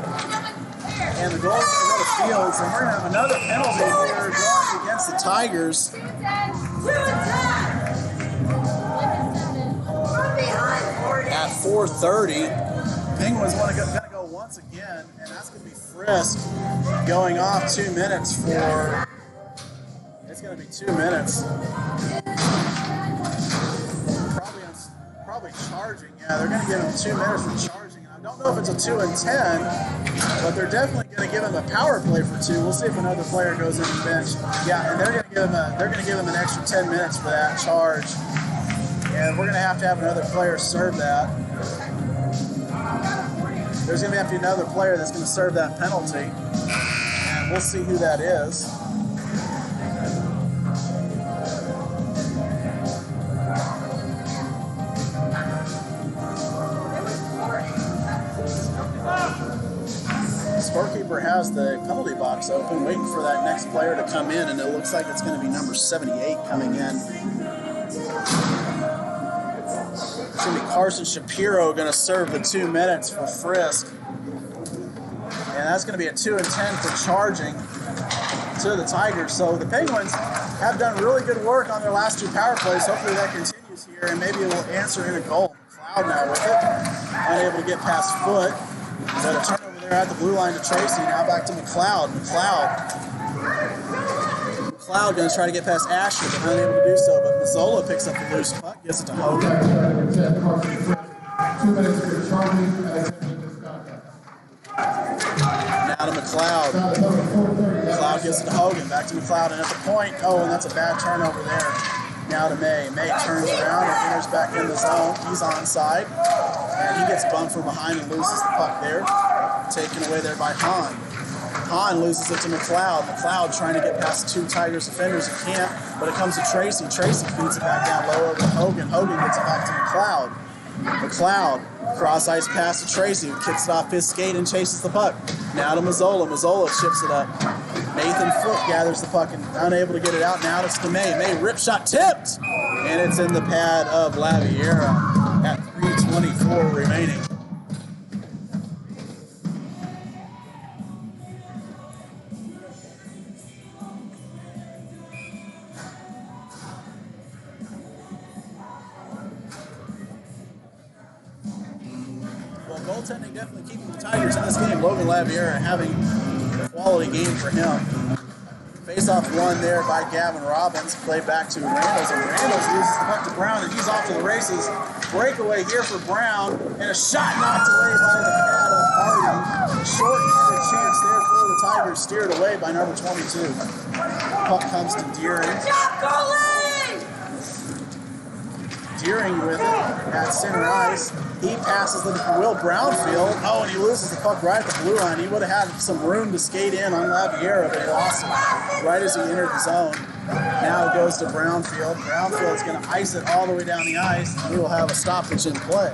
And the goal is going to go to Fields, and we're going to have another penalty here going against the Tigers. At 4:30, Penguins want to go once again, and that's going to be Frisk going off 2 minutes for. It's going to be 2 minutes. probably charging. Yeah, they're going to give him 2 minutes for charging. I don't know if it's a 2 and 10, but they're definitely going to give him a power play for 2. We'll see if another player goes in the bench. Yeah, and they're going to give him an extra 10 minutes for that charge. And we're going to have another player serve that. There's going to have to be another player that's going to serve that penalty. And we'll see who that is. Scorekeeper has the penalty box open, waiting for that next player to come in, and it looks like it's going to be number 78 coming in. It's going to be Carson Shapiro going to serve the 2 minutes for Frisk. And that's going to be a 2 and 10 for charging to the Tigers. So the Penguins have done really good work on their last 2 power plays. Hopefully that continues here, and maybe it will answer in a goal. McLeod now with it. Unable to get past Foot. But a turnover there at the blue line to Tracy. Now back to McLeod. McLeod going to try to get past Asher, but unable to do so. But Mazzola picks up the loose puck, gives it to Hogan. 2 minutes for charging and 10 minutes contact. Now to McLeod. McLeod gives it to Hogan. Back to McLeod and at the point. Oh, and that's a bad turnover there. Now to May. May turns around and enters back in the zone. He's onside. And he gets bumped from behind and loses the puck there. Taken away there by Hahn. Hahn loses it to McLeod. McLeod trying to get past 2 Tigers defenders. He can't, but it comes to Tracy. Tracy feeds it back down low over to Hogan. Hogan gets it back to McLeod. McLeod, cross ice pass to Tracy, who kicks it off his skate and chases the puck. Now to Mazzola. Mazzola chips it up. Nathan Foot gathers the puck and unable to get it out. Now it's to May. May rip shot tipped, and it's in the pad of Laviera at 3:24 remaining. Goaltending definitely keeping the Tigers in this game. Logan Laviera having a quality game for him. Face-off won there by Gavin Robbins. Played back to Randalls, and Randalls loses the puck to Brown, and he's off to the races. Breakaway here for Brown, and a shot knocked away by the pad of Hardy. Short-handed chance there for the Tigers, steered away by number 22. Puck comes to Deering. Deering with it at center ice. He passes the Will Brownfield. Oh, and he loses the puck right at the blue line. He would have had some room to skate in on Laviera, but he lost it right as he entered the zone. Now it goes to Brownfield. Brownfield's going to ice it all the way down the ice. We will have a stoppage in play.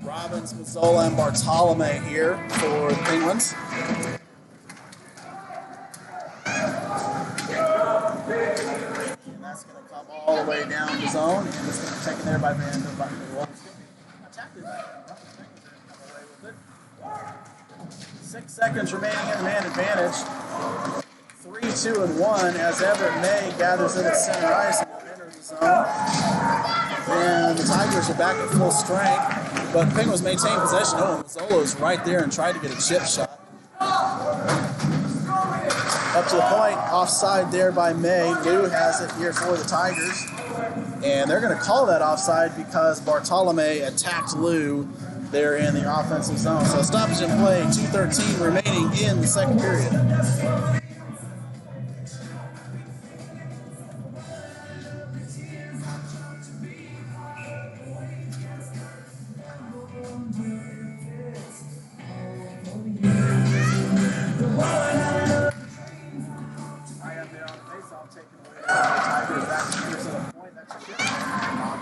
Robbins, Mazzola, and Bartolome here for the Penguins. And that's going to come all the way down the zone, and it's going to be taken there by Van Der Button. Well, it's going to be attacked by the Penguins are going to come away with it. 6 seconds remaining in the man advantage. 3, 2, and 1 as Everett May gathers in at center ice and will enter the zone. And the Tigers are back at full strength. But the Penguins maintain possession. Oh, Mazzola is right there and tried to get a chip shot. Up to the point, offside there by May. Lou has it here for the Tigers. And they're going to call that offside because Bartolome attacked Lou there in the offensive zone. So stoppage in play, 2:13 remaining in the second period.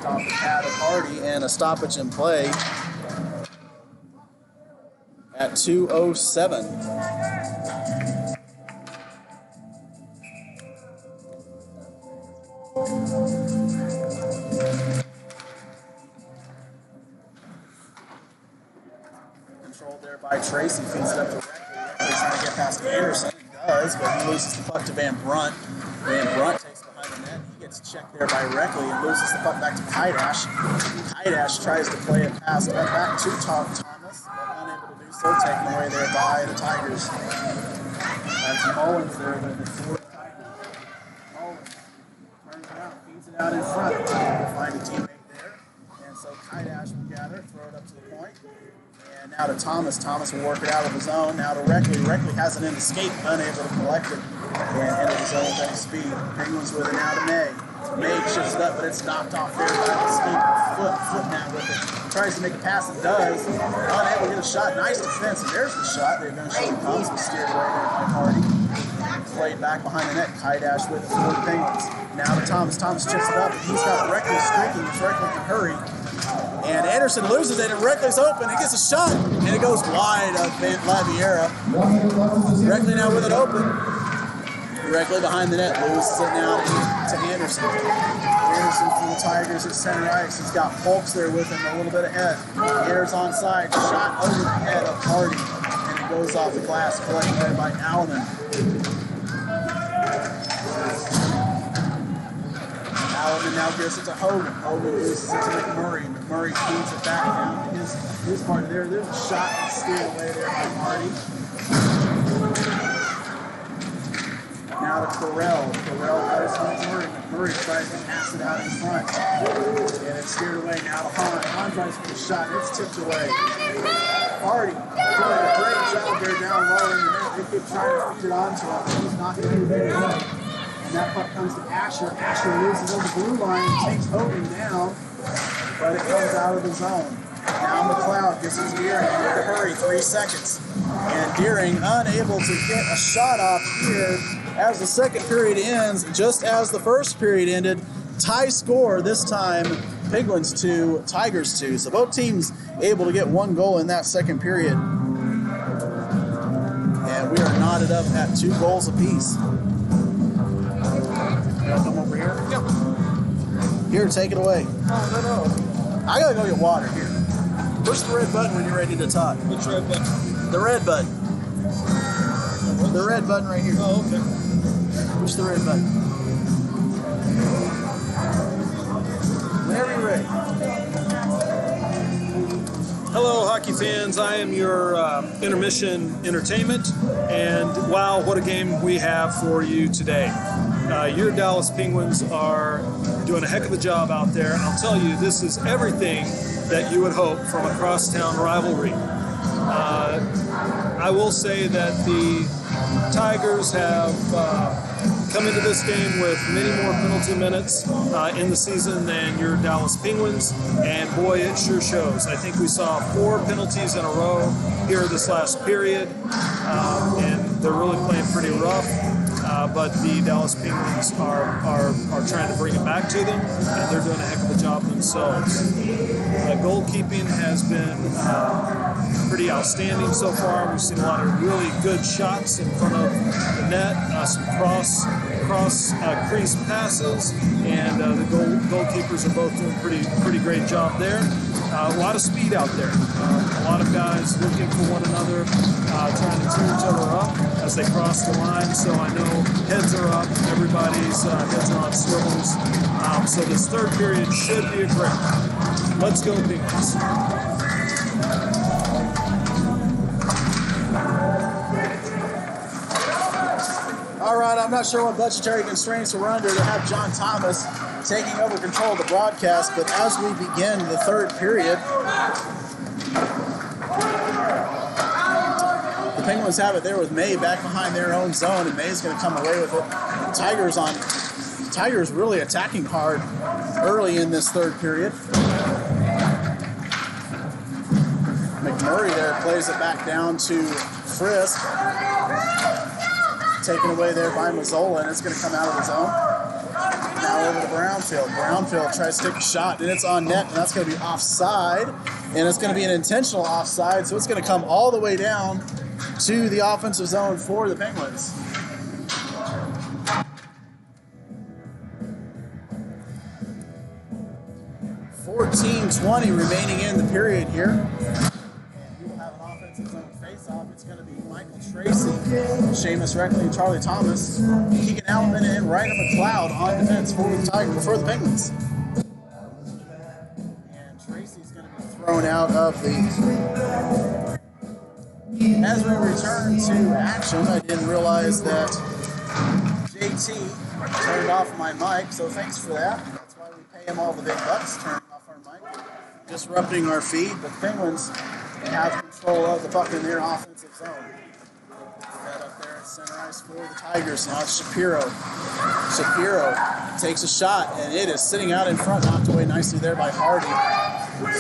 Off the pad of Hardy, and a stoppage in play at 2:07. Controlled there by Tracy, feeds it up directly. He's trying to get past Anderson. He does, but he loses the puck to Van Brunt. And Brunt takes it behind the net. He gets checked there by Reckley and loses the puck back to Kaidash. Kaidash tries to play it past back to Thomas, but unable to do so, taken away there by the Tigers. That's Mullins there with the fourth Tigers. Mullins turns it out, feeds it out in front. We'll find a teammate there. And so Kaidash will gather, throw it up to the point. And now to Thomas. Thomas will work it out of his zone. Now to Reckley. Reckley has an escape, unable to collect it. And into the zone thanks to speed. Penguins with it now to May. May shifts it up, but it's knocked off there by the escape. Foot now with it. Tries to make a pass, it does. Unable to get a shot. Nice defense. And there's the shot. They eventually comes and steered away there by Hardy. Played back behind the net. Kaidash with it for the Penguins. Now to Thomas. Thomas chips it up, and he's got Reckley streaking. If Reckley can hurry. And Anderson loses it, and Reckley's open. He gets a shot, and it goes wide of Laviera. Reckley now with it open. Reckley behind the net, loses it now to Anderson. Anderson from the Tigers at center ice. He's got Folks there with him a little bit ahead. Ayers onside, shot over the head of Hardy, and it goes off the glass, collected there by Alleman. Alleman now gives it to Hogan. Hogan loses it to McMurray. McMurray feeds it back down to his part there. There's a shot and steered away there by Hardy. Now to Correll. Correll goes to McMurray. McMurray tries to pass it out in front. And it's steered away now to Hahn. Hahn tries for the shot. It's tipped away. Hardy doing a great job there down low in the net. They keep trying to feed it onto him. He's not going to do very well. And that puck comes to Asher. Asher loses on the blue line and takes Hogan down, but it comes out of the zone. Now McLeod gets it to Deering. He had to hurry, 3 seconds. And Deering unable to get a shot off here as the second period ends, just as the first period ended. Tie score this time, Penguins 2, Tigers 2. So both teams able to get 1 goal in that second period. And we are knotted up at 2 goals apiece. Come over here. Yep. Here, take it away. Oh, no. I gotta go get water here. Push the red button when you're ready to talk. Which red button? The red button. The red button right here. Oh, okay. Push the red button. Whenever you're ready. Hello, hockey fans. I am your intermission entertainment, and wow, what a game we have for you today. Your Dallas Penguins are doing a heck of a job out there. I'll tell you, this is everything that you would hope from a crosstown rivalry. I will say that the Tigers have come into this game with many more penalty minutes in the season than your Dallas Penguins, and boy, it sure shows. I think we saw 4 penalties in a row here this last period, and they're really playing pretty rough. But the Dallas Penguins are trying to bring it back to them, and they're doing a heck of a job themselves. Goalkeeping has been pretty outstanding so far. We've seen a lot of really good shots in front of the net, some cross crease passes, and the goalkeepers are both doing pretty great job there. A lot of speed out there. A lot of guys looking for one another, trying to tear each other up as they cross the line. So I know heads are up, everybody's heads are on swivels. So this third period should be a great one. Let's go, Penguins. All right, I'm not sure what budgetary constraints we're under to have John Thomas taking over control of the broadcast, but as we begin the third period, the Penguins have it there with May back behind their own zone, and May's going to come away with it. Tigers really attacking hard early in this third period. McMurray there plays it back down to Frisk. Taken away there by Mazzola, and it's going to come out of the zone. Now over to Brownfield. Brownfield tries to take a shot, and it's on net, and that's going to be offside. And it's going to be an intentional offside, so it's going to come all the way down to the offensive zone for the Penguins. .14:20 remaining in the period here. And we will have an offensive zone face face-off, it's going to be Michael Tracy, Seamus Reckley, and Charlie Thomas, Keegan Allen, and Ryder McLeod on defense for the Penguins. And Tracy's going to be thrown out of the... As we return to action, I didn't realize that JT turned off my mic, so thanks for that. That's why we pay him all the big bucks, turning off our mic, disrupting our feed. But the Penguins have control of the puck in their offensive zone. Fed up there at center ice for the Tigers. Now it's Shapiro. Shapiro takes a shot, and it is sitting out in front, knocked away nicely there by Hardy.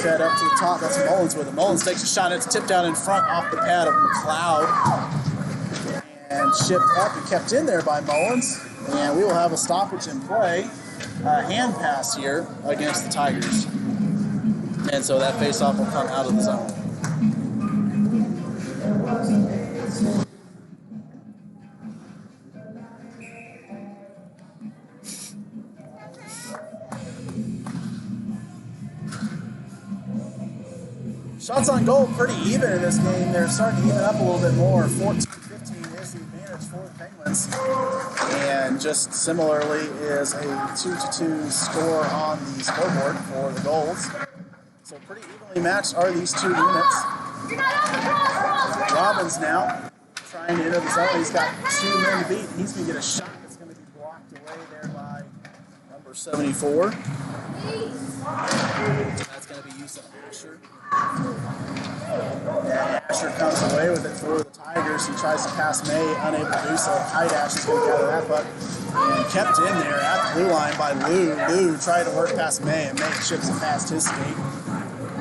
Fed up to the top. That's Mullins with it. Mullins takes a shot, and it's tipped out in front off the pad of McLeod. And shipped up and kept in there by Mullins. And we will have a stoppage in play. Hand pass here against the Tigers. And so that faceoff will come out of the zone. Shots on goal pretty even in this game. They're starting to even up a little bit more. 14-15 is the advantage for the Penguins. And just similarly is a 2-2 score on the scoreboard for the goals. So pretty evenly matched are these two units. Robbins now trying to enter the zone. He's got 2 men to beat. He's going to get a shot that's going to be blocked away there by number 74. That's going to be Yusuf Asher. And Asher comes away with it for the Tigers. He tries to pass May, unable to do so. Hydash is going to gather that puck and kept in there at the blue line by Lou. Lou tried to work past May, and May chips it past his skate.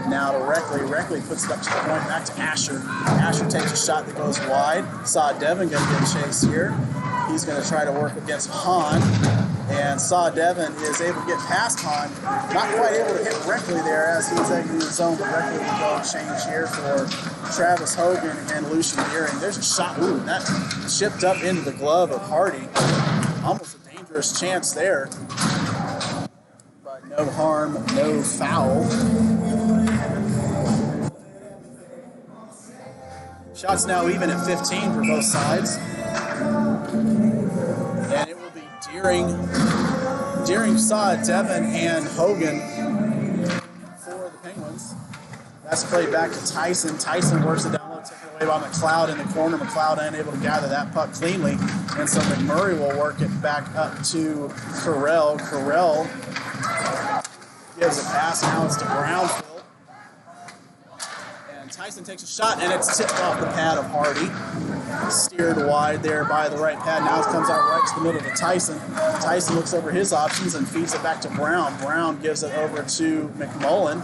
Now to Reckley. Reckley puts it up to the point, back to Asher. Asher takes a shot that goes wide. Saw Devin going to get a chase here. He's going to try to work against Hahn. And Saw Devin is able to get past Hahn. Not quite able to hit Reckley there as he's exiting the zone, but Reckley will go change here for Travis Hogan and Lucian Deering. There's a shot. Ooh, that chipped up into the glove of Hardy. Almost a dangerous chance there. But no harm, no foul. Shots now even at 15 for both sides. And it will be Deering saw Devin and Hogan for the Penguins. That's played back to Tyson. Tyson works it down low, taken away by McLeod in the corner. McLeod unable to gather that puck cleanly. And so McMurray will work it back up to Carell. Carell gives a pass. Now it's to Brownfield. Tyson takes a shot, and it's tipped off the pad of Hardy. Steered wide there by the right pad. Now it comes out right to the middle to Tyson. Tyson looks over his options and feeds it back to Brown. Brown gives it over to McMullen.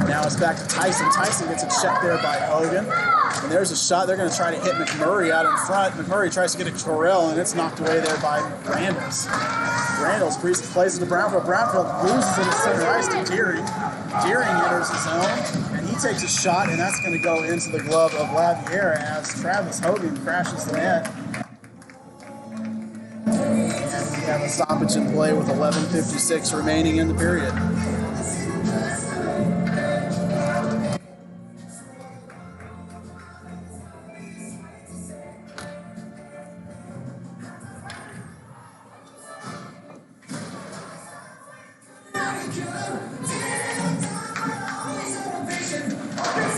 Now it's back to Tyson. Tyson gets it checked there by Hogan. And there's a shot. They're going to try to hit McMurray out in front. McMurray tries to get a Correll, and it's knocked away there by Randalls. Randalls plays it to Brownfield. Brownfield loses it at center ice to Deering. Deering enters the zone, and he takes a shot, and that's going to go into the glove of Laviera as Travis Hogan crashes the net. And we have a stoppage in play with 11:56 remaining in the period.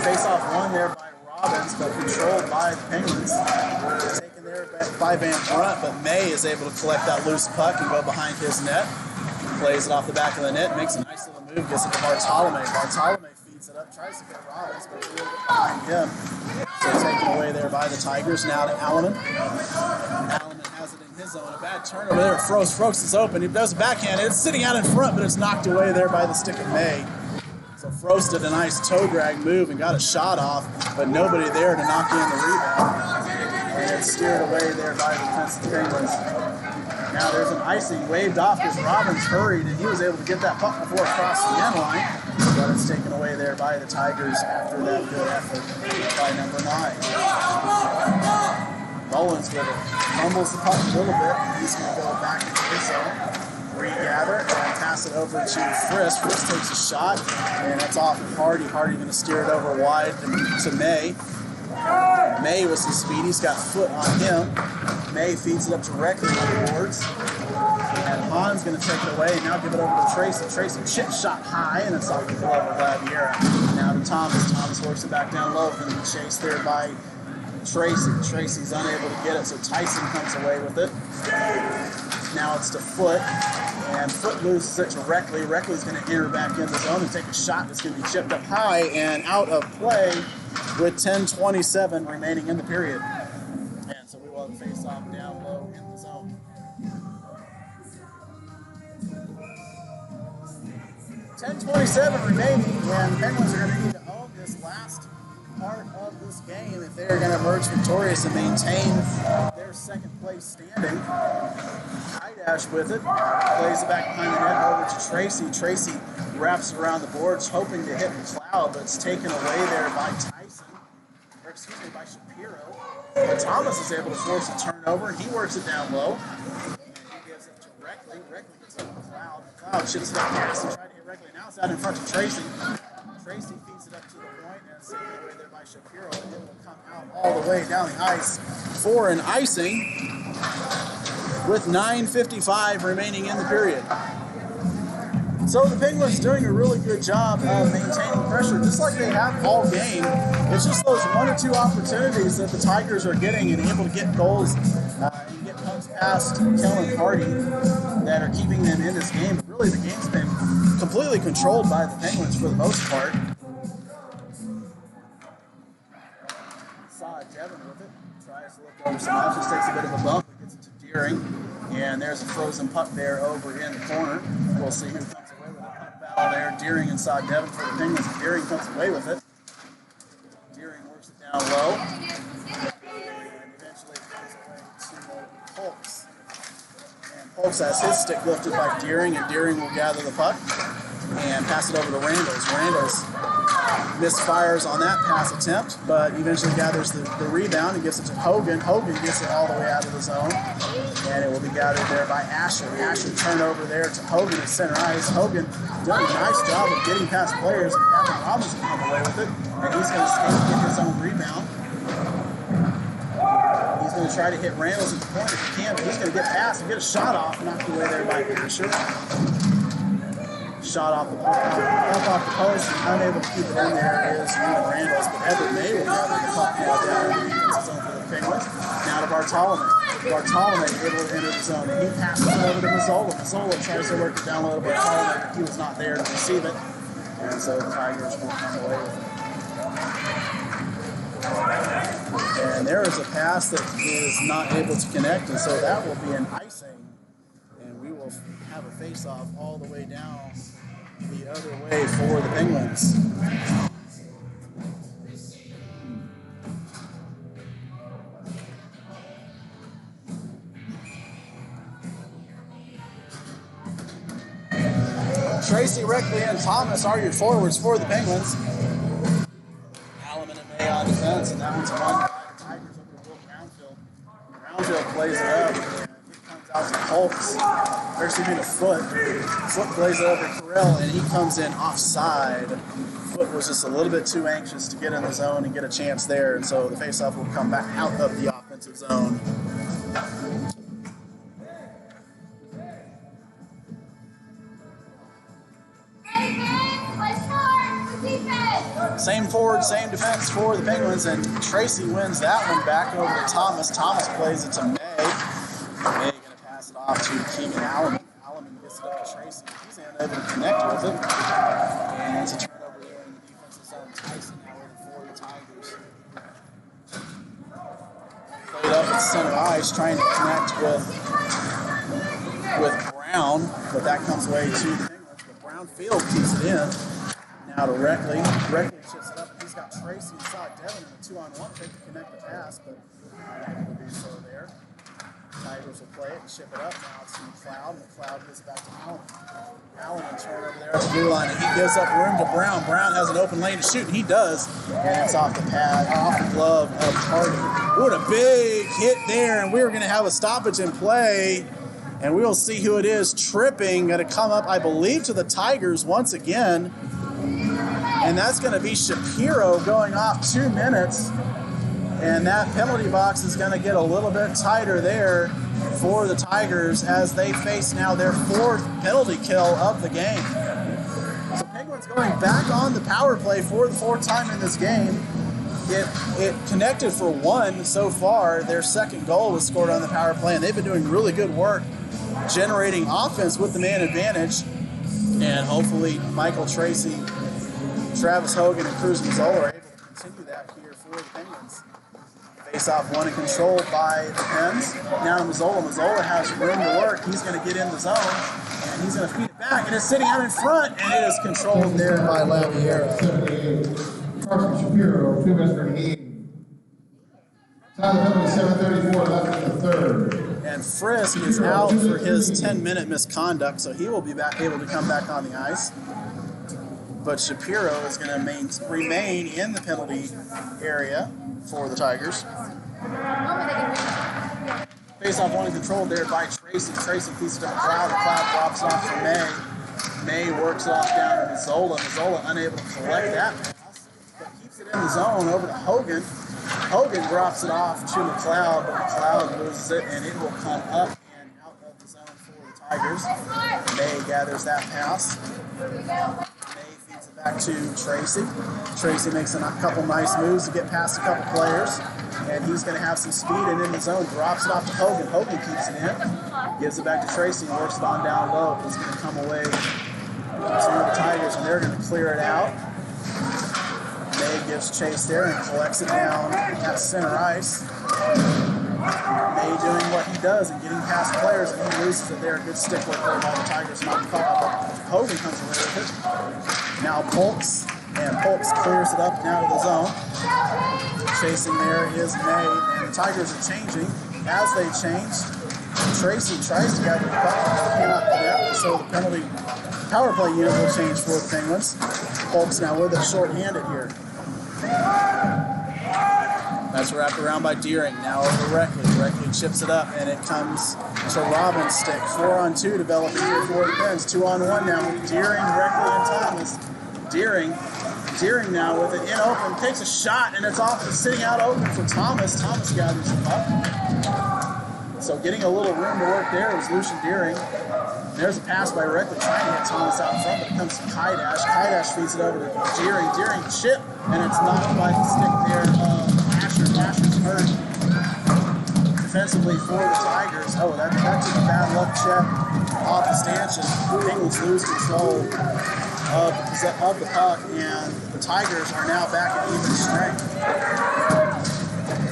Face-off won there by Robbins, but controlled by the Penguins. Taken there by Van Brunt, but May is able to collect that loose puck and go behind his net. Plays it off the back of the net, makes a nice little move, gets it to Bartolome. Bartolome feeds it up, tries to get Robbins, but he'll get behind him. So taken away there by the Tigers. Now to Alleman. Alleman has it in his zone. A bad turnover there. Frost is open. He does a backhand. It's sitting out in front, but it's knocked away there by the stick of May. So Frost did a nice toe drag move and got a shot off, but nobody there to knock in the rebound. And it's steered away there by the defensive Penguins. Now there's an icing waved off as Robbins hurried, and he was able to get that puck before it crossed the end line. But it's taken away there by the Tigers after that good effort by number 9. Mullins with it. Fumbles the puck a little bit. He's going to go back into his zone. Regather and pass pass it over to Frisk. Frisk takes a shot, and that's off of Hardy. Hardy going to steer it over wide to May. May with some speed. He's got foot on him. May feeds it up directly on the boards. And Han's going to take it away and now give it over to Tracy. Tracy chip shot high, and it's off the glove of Laviera. Now to Thomas. Thomas works it back down low. Going to be chased there by Tracy. Tracy's unable to get it, so Tyson comes away with it. Now it's to Foot, and Foot loses it to Reckley. Reckley's going to enter back in the zone and take a shot that's going to be chipped up high and out of play with 10:27 remaining in the period. And so we will have a face-off down low in the zone. 10:27 remaining, and the Penguins are going to need to own this last part of this game if they are going to emerge victorious and maintain their second place standing. Dash with it, plays it back behind the net over to Tracy. Tracy wraps around the boards, hoping to hit McLeod, but it's taken away there by Tyson, or excuse me, by Shapiro. But Thomas is able to force a turnover, and he works it down low. And he gives it to Reckley. Reckley gets it to McLeod. McLeod chips it up pass and tries to hit Reckley. Now it's out in front of Tracy. Tracy feeds it up to the point, and it's taken away there by Shapiro, and it will come out all the way down the ice for an icing, with 9:55 remaining in the period. So the Penguins doing a really good job of maintaining pressure, just like they have all game. It's just those one or two opportunities that the Tigers are getting and able to get goals and get pucks past Kellen Hardy that are keeping them in this game. But really, the game's been completely controlled by the Penguins for the most part. Saw Devin with it, tries to look over some options, takes a bit of a bump, gets it to Deering, and there's a frozen puck there over in the corner. We'll see who comes away with a puck battle there. Deering inside Devin for the Penguins. Deering comes away with it. Deering works it down low, and eventually comes away to Polks. And Polks has his stick lifted by Deering, and Deering will gather the puck and pass it over to Randalls. Randalls misfires on that pass attempt, but eventually gathers the rebound and gives it to Hogan. Hogan gets it all the way out of the zone, and it will be gathered there by Asher. Asher turnover there to Hogan at center ice. Hogan done a nice job of getting past players, and Gavin Robinson come away with it, and he's going to skate and get his own rebound. He's going to try to hit Randalls at the point if he can, but he's going to get past and get a shot off, knocked away there by Asher. Shot off the post, and unable to keep it in there is Ewan Randalls, but Everett May will gather the puck now down in the defensive zone for the Penguins. Now to Bartolome. Bartolome able to enter the zone, and he passes it over to Mazzola. Mazzola tries to work it down low to Bartolome, but he was not there to receive it, and so the Tigers will come away with it. And there is a pass that is not able to connect, and so that will be an icing, and we will have a face-off all the way down the other way for the Penguins. Tracy, Reckley, and Thomas are your forwards for the Penguins. Alleman and May on defense, and that one's won by the Tigers over to Will Brownfield. Brownfield plays it up, and it comes out to Polks. Or excuse me, to Foot. Foot plays it over to Carell, and he comes in offside. Foot was just a little bit too anxious to get in the zone and get a chance there, and so the faceoff will come back out of the offensive zone. Same forward, same defense for the Penguins, and Tracy wins that one back over to Thomas. Thomas plays it to May. May going to pass it off to Keegan Alleman. Alleman gets it up to Tracy. He's unable to connect with it. And it's a turnover there in the defensive zone. Tyson now over for the Tigers. Played up at center ice, trying to connect with Brown, but that comes away to the Penguins. But Brownfield keeps it in. Now to Reckley. Reckley chips it up. He's got Tracy inside Devin in a 2-on-1 pick to connect the pass, but unable to do so there. Tigers will play it and ship it up. Now it's to McLeod. McLeod gives it back to Allen. Allen will turn over there at the blue line, and he gives up room to Brown. Brown has an open lane to shoot, and he does. And it's off the pad, off the glove of Hardy. What a big hit there, and we're going to have a stoppage in play. And we will see who it is tripping. Going to come up, I believe, to the Tigers once again. And that's going to be Shapiro going off 2 minutes. And that penalty box is going to get a little bit tighter there for the Tigers as they face now their 4th penalty kill of the game. So Penguins going back on the power play for the 4th time in this game. It connected for 1 so far. Their 2nd goal was scored on the power play, and they've been doing really good work generating offense with the man advantage. And hopefully Michael Tracy, Travis Hogan, and Cruz Mazzola are able to continue that here for the Penguins. Face-off won and controlled by the Pens. Now to Mazzola. Mazzola has room to work. He's going to get in the zone, and he's going to feed it back, and it's sitting out in front, and it is controlled there by Laviera. Carson Shapiro, 2 minutes remaining. Time of penalty 7:34 left in the 3rd. And Frisk is out for his 10-minute misconduct, so he will be able to come back on the ice. But Shapiro is going to remain in the penalty area for the Tigers. Face-off one controlled there by Tracy. Tracy feeds it to McLeod. McLeod drops it off to May. May works it off down to Mazzola. Mazzola unable to collect that pass, but keeps it in the zone over to Hogan. Hogan drops it off to McLeod, but McLeod loses it, and it will come up and out of the zone for the Tigers. May gathers that pass. Back to Tracy. Tracy makes a couple nice moves to get past a couple players, and he's going to have some speed and in the zone. Drops it off to Hogan. Hogan keeps it in. Gives it back to Tracy and works it on down low. He's going to come away to the Tigers, and they're going to clear it out. May gives chase there and collects it down at center ice. May doing what he does and getting past players, and he loses it there. Good stick work there by the Tigers. Not caught. Hogan comes away with it. Now Polks, and Polks clears it up now to the zone. Chasing there is May, and the Tigers are changing. As they change, Tracy tries to gather the puck, cannot connect, so the penalty power play unit will change for the Penguins. Polks now with it short-handed here. That's wrapped around by Deering. Now over Reckley. Reckley chips it up, and it comes to Robbins' stick. 4-on-2 developing here for the Pens. 2-on-1 now with Deering, Reckley, and Thomas. Deering now with it in open. Takes a shot, and it's off. It's sitting out open for Thomas. Thomas gathers the puck. So getting a little room to work there was Lucian Deering. There's a pass by Reckley trying to get Thomas out in front, but it comes to Kaidash. Kaidash feeds it over to Deering. Deering chip, and it's knocked by the stick there. Asher's hurt defensively for the Tigers. Oh, that took a bad luck check off the stanchion. The Penguins lose control of the puck, and the Tigers are now back at even strength.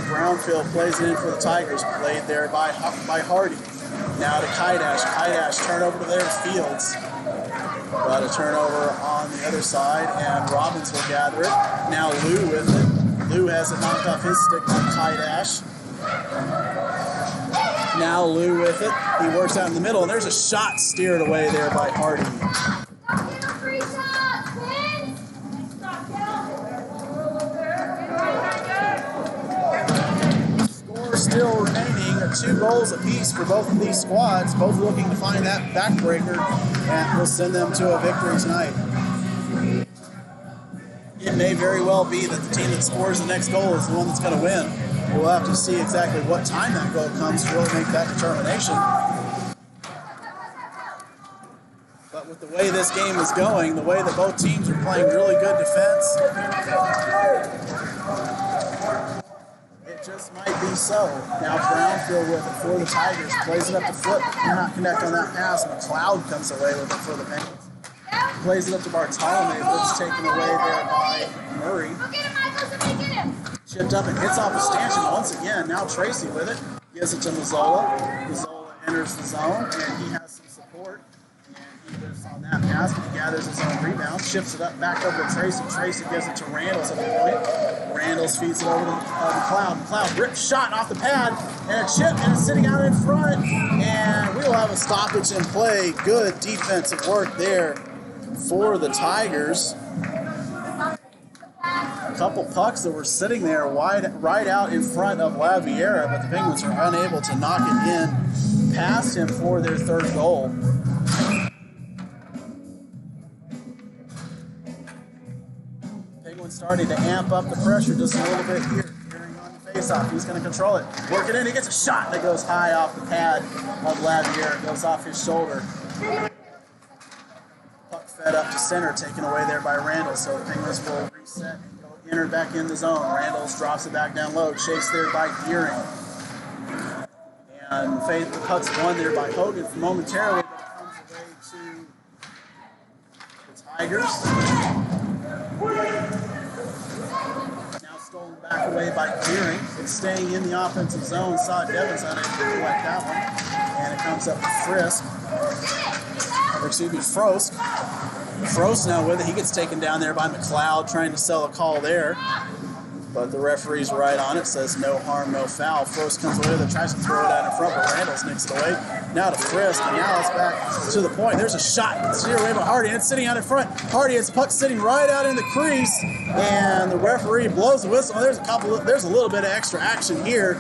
Brownfield plays it in for the Tigers, played there by Hardy. Now to Kaidash. Kaidash turnover to there Fields. Got a turnover on the other side, and Robbins will gather it. Now Lou with it. Lou has it knocked off his stick by Kaidash. Now Lou with it. He works out in the middle, and there's a shot steered away there by Hardy. Score still remaining, 2 goals apiece for both of these squads, both looking to find that backbreaker, and will send them to a victory tonight. It may very well be that the team that scores the next goal is the one that's going to win. We'll have to see exactly what time that goal comes to really make that determination. But with the way this game is going, the way that both teams are playing really good defense, it just might be so. Now Brownfield with it for the Tigers, plays it up to Flip, cannot connect on that pass. McLeod comes away with it for the Penguins. Plays it up to Bartolome, but it's taken away there by Murray. Chipped up and hits off the stanchion once again. Now Tracy with it. Gives it to Mazzola. Mazzola enters the zone, and he has some support. And he lifts on that pass, but he gathers his own rebound. Shifts it up back over to Tracy. Tracy gives it to Randalls at the point. Randalls feeds it over to McLeod. McLeod rips shot off the pad, and a chip, and it's sitting out in front. And we will have a stoppage in play. Good defensive work there for the Tigers. A couple pucks that were sitting there right out in front of Laviera, but the Penguins are unable to knock it in past him for their third goal. Penguins starting to amp up the pressure just a little bit here. Gearing on the faceoff. He's going to control it. Work it in. He gets a shot that goes high off the pad of Lavier. It goes off his shoulder. Puck fed up to center, taken away there by Randall. So the Penguins will reset and go enter back in the zone. Randall drops it back down low. Chased there by Gearing. And the puck's won there by Hogan momentarily, but it comes away to the Tigers. Now stolen back away by Gearing. It's staying in the offensive zone. Saw Devins unable to collect that one. And it comes up to Frisk. Or excuse me, Frost. Frost now with it. He gets taken down there by McLeod, trying to sell a call there. But the referee's right on it, says no harm, no foul. Frost comes away with it, tries to throw it out in front, but Randall's nicks it away. Now to Frisk, and now it's back to the point. There's a shot steered away by Hardy, and it's sitting out in front. Hardy has the puck sitting right out in the crease, and the referee blows the whistle. There's a little bit of extra action here.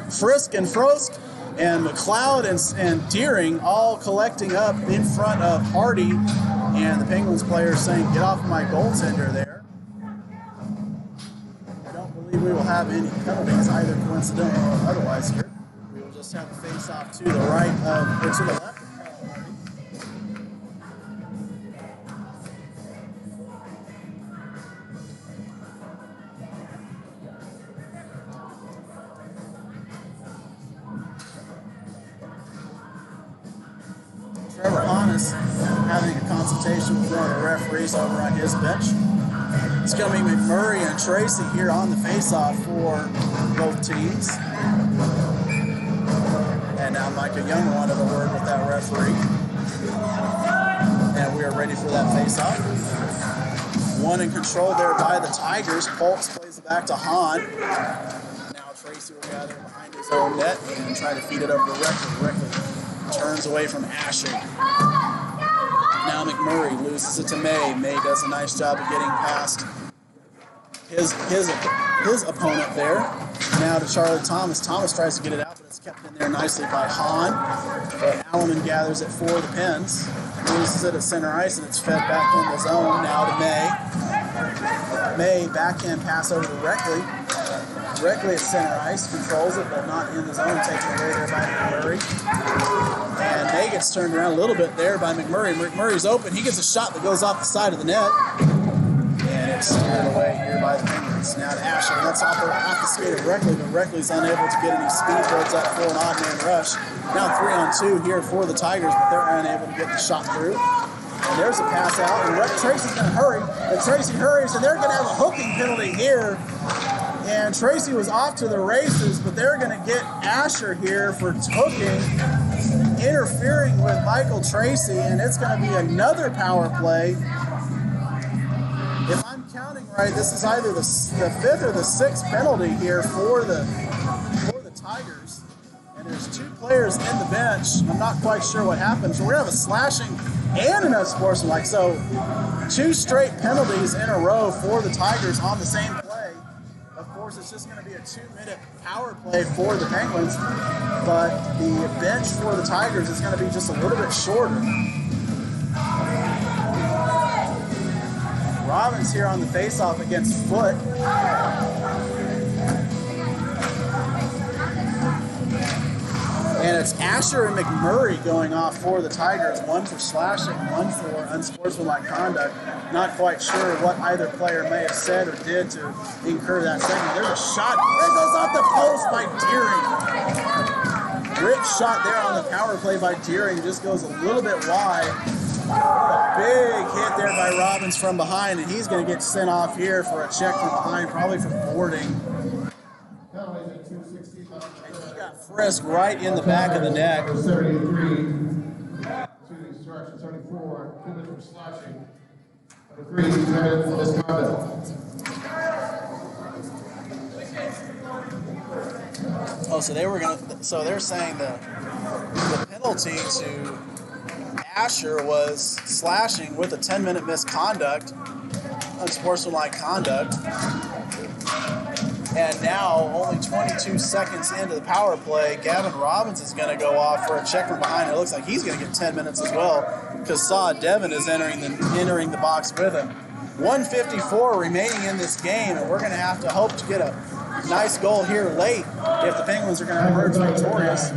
Frisk and Frost and McLeod and Deering all collecting up in front of Hardy, and the Penguins player saying, "Get off my goaltender there." We will have any penalties, either coincidental or otherwise here. We will just have the face-off to the right or to the left. Trevor Hahn is having a consultation with one of the referees over on his bench. It's coming McMurray and Tracy here on the face-off for both teams. And now Micah Young wanted a word with that referee. And we are ready for that face-off. One in control there by the Tigers. Polks plays it back to Hahn. Now Tracy will gather behind his own net and try to feed it over to Reckley. Reckley turns away from Asher. Now McMurray loses it to May. May does a nice job of getting past his opponent there. Now to Charlie Thomas. Thomas tries to get it out, but it's kept in there nicely by Hahn. But Alleman gathers it for the Pens. Loses it at center ice, and it's fed back in the zone. Now to May. May backhand pass over to Reckley. Reckley at center ice, controls it, but not in the zone. Taken away there by McMurray. And May gets turned around a little bit there by McMurray. McMurray's open. He gets a shot that goes off the side of the net. And it's steered away here by the Penguins. Now to Asher. That's off the skate of Reckley, but Reckley's unable to get any speed. Builds up for an odd man rush. Now 3-on-2 here for the Tigers, but they're unable to get the shot through. And there's a pass out, and Tracy's going to hurry. And Tracy hurries, and they're going to have a hooking penalty here. And Tracy was off to the races, but they're going to get Asher here for hooking, interfering with Michael Tracy, and it's going to be another power play. If I'm counting right, this is either the fifth or the sixth penalty here for the Tigers. And there's two players in the bench. I'm not quite sure what happened. So we're going to have a slashing and an unsportsmanlike. So two straight penalties in a row for the Tigers on the same play. Of course, it's just going to be a 2-minute power play for the Penguins, but the bench for the Tigers is going to be just a little bit shorter. Robbins here on the faceoff against Foote. And it's Asher and McMurray going off for the Tigers, one for slashing, one for unsportsmanlike conduct. Not quite sure what either player may have said or did to incur that segment. There's a shot that goes off the post by Deering. Rich shot there on the power play by Deering, just goes a little bit wide. A big hit there by Robbins from behind, and he's going to get sent off here for a check from behind, probably for boarding. Frisk right in the back of the neck. 34, 2 minutes for slashing. 3 minutes for misconduct. Oh, so they're saying the penalty to Asher was slashing with a 10-minute misconduct, unsportsmanlike conduct. And now, only 22 seconds into the power play, Gavin Robbins is going to go off for a check from behind. It looks like he's going to get 10 minutes as well, because Saw Devin is entering the box with him. 1:54 remaining in this game, and we're going to have to hope to get a nice goal here late if the Penguins are going to emerge victorious.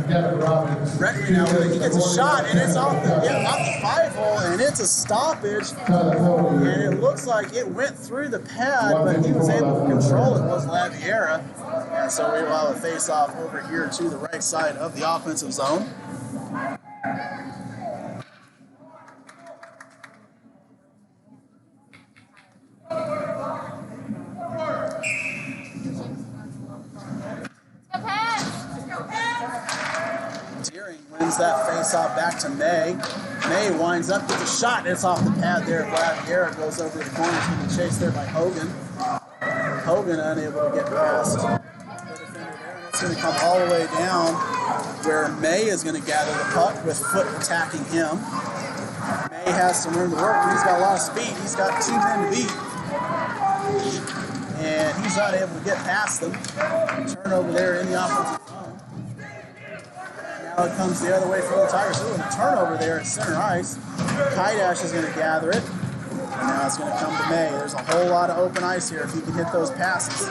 Ready now, he gets a shot, and it's off the 5-hole, and it's a stoppage. And it looks like it went through the pad, but he was able to control it, was Laviera. And so we will have a face-off over here to the right side of the offensive zone. Wins that face-off back to May. May winds up, gets a shot, and it's off the pad there. Laviera goes over the corner, it's going to be chased there by Hogan. Hogan unable to get past the defender there. And it's going to come all the way down where May is going to gather the puck with Foot attacking him. May has some room to work, but he's got a lot of speed. He's got 2 men to beat. And he's not able to get past them. Turnover there in the offensive zone. Now it comes the other way for the Tigers. Ooh, and a turnover there at center ice. Kaidash is going to gather it. And now it's going to come to May. There's a whole lot of open ice here if he can hit those passes.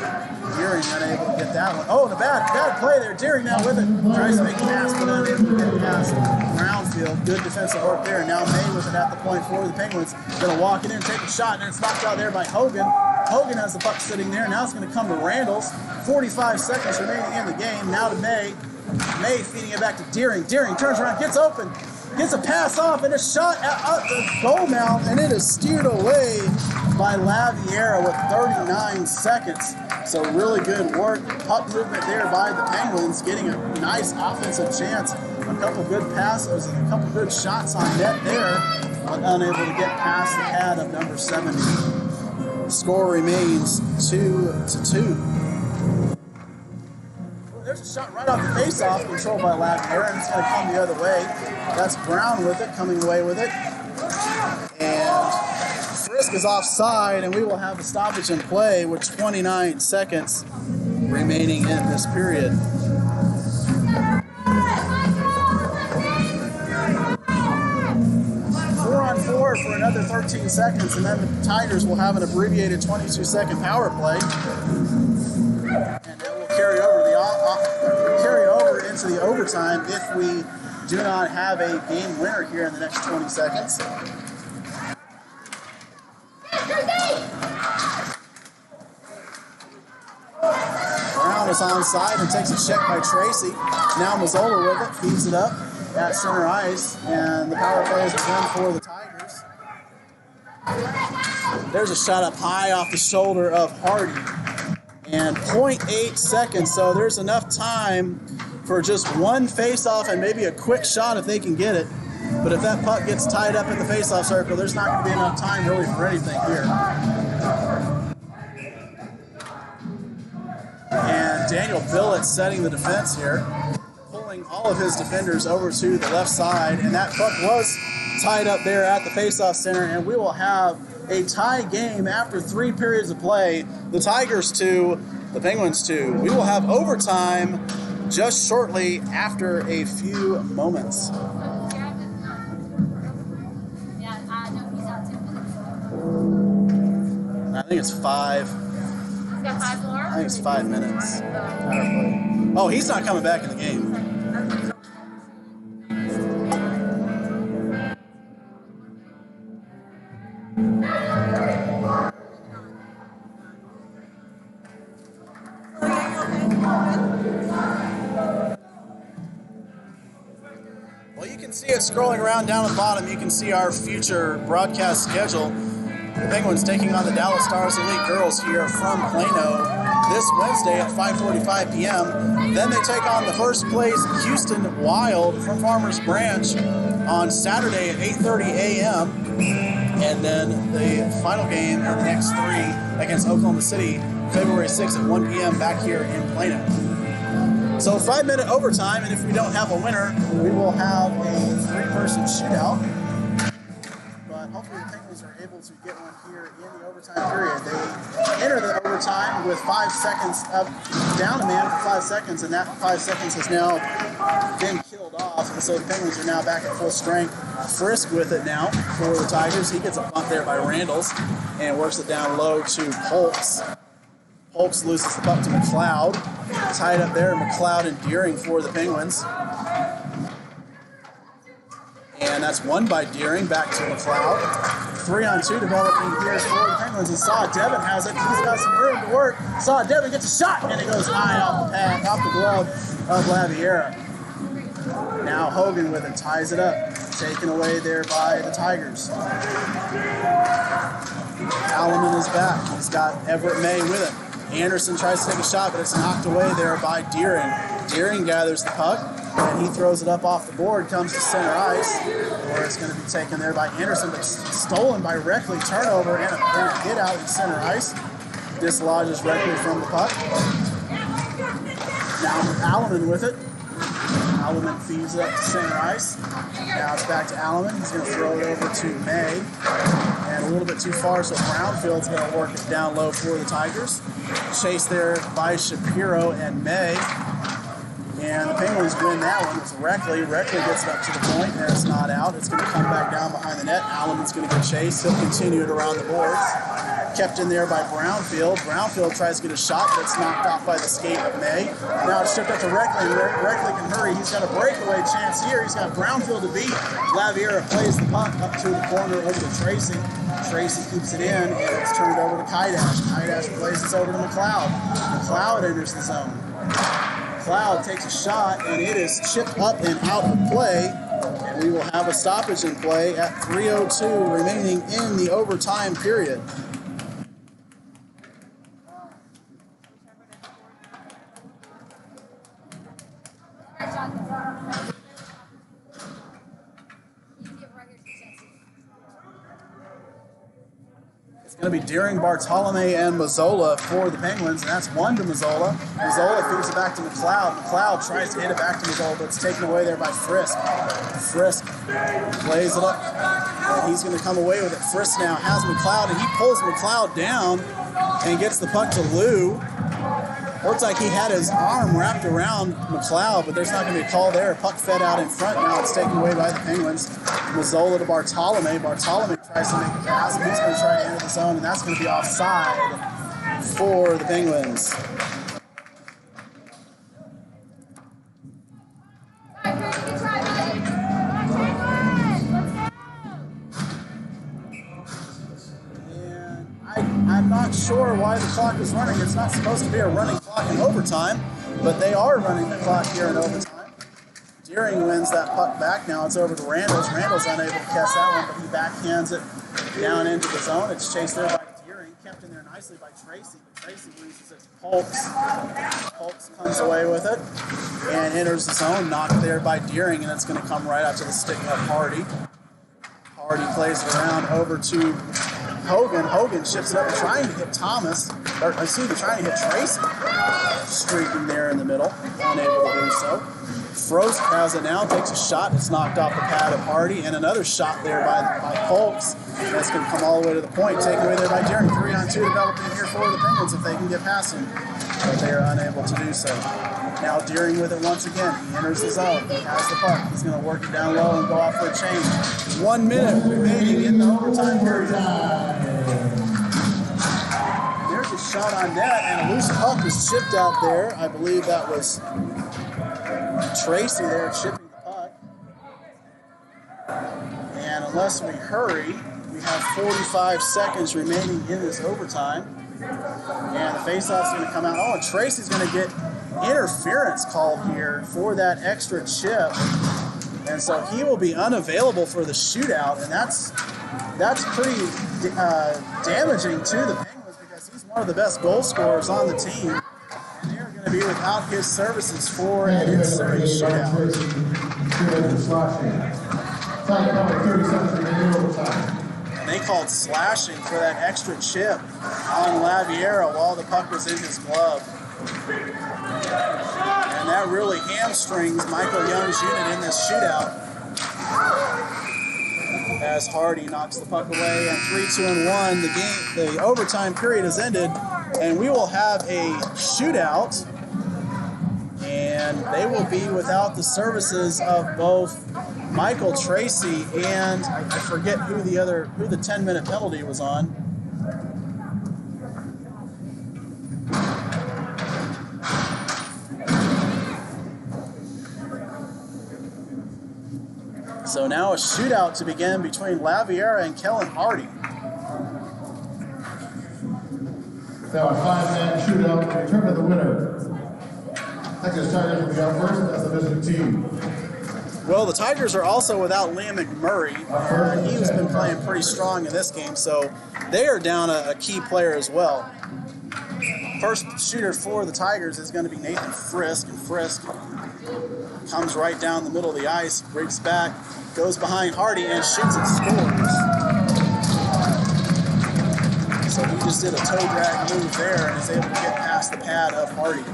Deering unable to get that one. Oh, and a bad play there. Deering now with it. Tries to make a pass, but unable to get past Brownfield. Good defensive work there. Now May with it at the point for the Penguins. Going to walk it in, take a shot, and it's knocked out there by Hogan. Hogan has the puck sitting there. Now it's going to come to Randalls. 45 seconds remaining in the game. Now to May. May feeding it back to Deering. Deering turns around, gets open, gets a pass off, and a shot at the goal mouth, and it is steered away by Laviera with 39 seconds. So really good work. Puck movement there by the Penguins, getting a nice offensive chance. A couple good passes and a couple good shots on net there, but unable to get past the pad of number 70. The score remains 2-2. There's a shot right off the face-off, controlled by Laviera, and it's going to come the other way. That's Brown with it, coming away with it. And Frisk is offside, and we will have a stoppage in play with 29 seconds remaining in this period. Four for another 13 seconds, and then the Tigers will have an abbreviated 22-second power play. And that will carry over into the overtime if we do not have a game winner here in the next 20 seconds. Brown is onside and takes a check by Tracy. Now Mazzola with it, feeds it up at center ice, and the power play is again for the Tigers. There's a shot up high off the shoulder of Hardy. And 0.8 seconds, so there's enough time for just one face-off and maybe a quick shot if they can get it. But if that puck gets tied up in the face-off circle, there's not going to be enough time really for anything here. And Daniel Billett setting the defense here, pulling all of his defenders over to the left side, and that puck was tied up there at the face-off center, and we will have a tie game after 3 periods of play. The Tigers 2, the Penguins 2. We will have overtime just shortly after a few moments. I think it's 5. He's got 5 more? I think it's 5 minutes. Oh, he's not coming back in the game. Well, you can see it scrolling around down at the bottom. You can see our future broadcast schedule. The Penguins taking on the Dallas Stars Elite Girls here from Plano this Wednesday at 5:45 p.m. Then they take on the first place Houston Wild from Farmers Branch on Saturday at 8:30 a.m. And then the final game in the next 3 against Oklahoma City, February 6th at 1 p.m. back here in Plano. So 5-minute overtime, and if we don't have a winner, we will have a 3-person shootout. But hopefully the Penguins are able to get one here in the overtime period. They enter the overtime with 5 seconds up, down a man for 5 seconds, and that 5 seconds has now been killed off. And so the Penguins are now back at full strength. Frisk with it now for the Tigers. He gets a bunt there by Randalls and works it down low to Polks. Polks loses the puck to McLeod. Tied up there, McLeod and Deering for the Penguins. And that's won by Deering, back to McLeod. 3-on-2 developing here for the Penguins. And Saw Devin has it. He's got some room to work. Saw Devin gets a shot, and it goes high off the pad, off the glove of Laviera. Now Hogan with it, ties it up. Taken away there by the Tigers. Alleman is back. He's got Everett May with him. Anderson tries to take a shot, but it's knocked away there by Deering. Deering gathers the puck, and he throws it up off the board, comes to center ice, where it's going to be taken there by Anderson, but stolen by Reckley. Turnover and a hit out in center ice. Dislodges Reckley from the puck. Now Alleman with it. Alleman feeds it up to center ice. Now it's back to Alleman. He's going to throw it over to May. And a little bit too far, so Brownfield's going to work it down low for the Tigers. Chased there by Shapiro and May. And the Penguins win that one with Reckley. Reckley gets it up to the point, and it's not out. It's going to come back down behind the net. Alleman's going to get chased. He'll continue it around the boards. Kept in there by Brownfield. Brownfield tries to get a shot, but it's knocked off by the skate of May. Now it's shipped up to Reckley. Reckley can hurry. He's got a breakaway chance here. He's got Brownfield to beat. Laviera plays the puck up to the corner over to Tracy. Tracy keeps it in, and it's turned over to Kaidash. Kaidash plays this over to McLeod. McLeod enters the zone. McLeod takes a shot, and it is chipped up and out of play. And we will have a stoppage in play at 3:02 remaining in the overtime period. It's going to be Deering, Bartolome, and Mazzola for the Penguins, and that's one to Mazzola. Mazzola feeds it back to McLeod. McLeod tries to hit it back to Mazzola, but it's taken away there by Frisk. Frisk plays it up, and he's going to come away with it. Frisk now has McLeod, and he pulls McLeod down and gets the puck to Lou. Looks like he had his arm wrapped around McLeod, but there's not going to be a call there. Puck fed out in front. Now it's taken away by the Penguins. Mazzola to Bartolome. Bartolome tries to make a pass, and he's going to try to enter the zone, and that's going to be offside for the Penguins. I'm not sure why the clock is running. It's not supposed to be a running clock in overtime, but they are running the clock here in overtime. Deering wins that puck back. Now it's over to Randalls. Randalls unable to catch that one, but he backhands it down into the zone. It's chased there by Deering, kept in there nicely by Tracy, but Tracy loses it to Polks. Polks comes away with it and enters the zone, knocked there by Deering, and it's going to come right out to the stick of Hardy. Hardy plays it around over to Hogan. Hogan shifts it up, trying to hit Thomas, or excuse me, trying to hit Tracy. Streaking there in the middle, unable to do so. Frost has it now, takes a shot. It's knocked off the pad of Hardy, and another shot there by Polks. That's going to come all the way to the point, taken away there by Deering. 3-on-2 developing here for the Penguins if they can get past him, but they are unable to do so. Now Deering with it once again. He enters the zone. He has the puck. He's going to work it down low and go off for a change. 1 minute remaining in the overtime period. There's a shot on net, and a loose puck was chipped out there. I believe that was Tracy there chipping the puck. And unless we hurry, we have 45 seconds remaining in this overtime. And the faceoff's going to come out. Oh, and Tracy's going to get interference called here for that extra chip. And so he will be unavailable for the shootout, and that's pretty damaging to the Penguins because he's one of the best goal scorers on the team. And they're going to be without his services for an ensuing shootout. And they called slashing for that extra chip on Laviera while the puck was in his glove. And that really hamstrings Michael Young's unit in this shootout. as Hardy knocks the puck away, and 3-2-1. The overtime period has ended, and we will have a shootout. And they will be without the services of both Michael Tracy and I forget who the 10-minute penalty was on. So now a shootout to begin between Laviera and Kellen Hardy. Now a 5-man shootout to determine the winner. Texas Tigers will be out first as the visiting team. Well, the Tigers are also without Liam McMurray. He has been playing pretty strong in this game, so they are down a key player as well. First shooter for the Tigers is going to be Nathan Frisk, and Frisk comes right down the middle of the ice, breaks back, goes behind Hardy, and shoots and scores. So he just did a toe drag move there and is able to get past the pad of Hardy.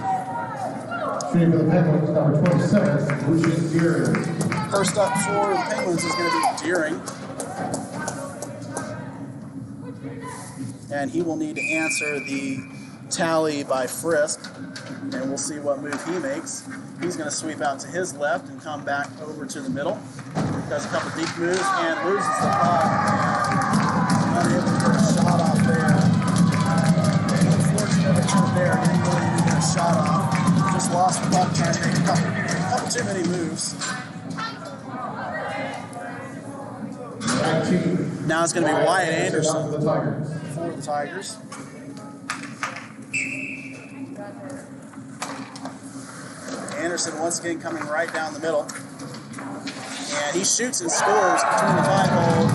Shooting for the Penguins, number 27, Lucian Deering. First up for the Penguins is going to be Deering. And he will need to answer the tally by Frisk. And we'll see what move he makes. He's going to sweep out to his left and come back over to the middle. Does a couple deep moves and loses the puck. And unable to get a shot off there. Unfortunate attempt there. Didn't really even get a shot off. Just lost the puck trying to make a couple too many moves. 19. Now it's going to be Wyatt Anderson For the Tigers. for the Tigers. Anderson once again coming right down the middle. And he shoots and scores between the 5-hole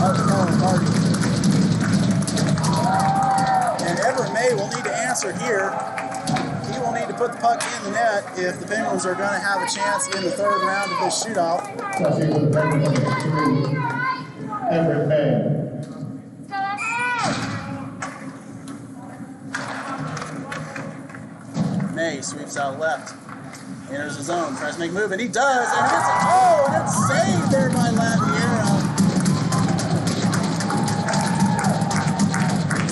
of Kellen Hardy. And Everett May will need to answer here. He will need to put the puck in the net if the Penguins are going to have a chance in the third round of this shootout. Touching for the Penguins, number 3, Everett May. May sweeps out left. Enters his zone, tries to make a move, and he does, and it's and it's saved there by Laviera.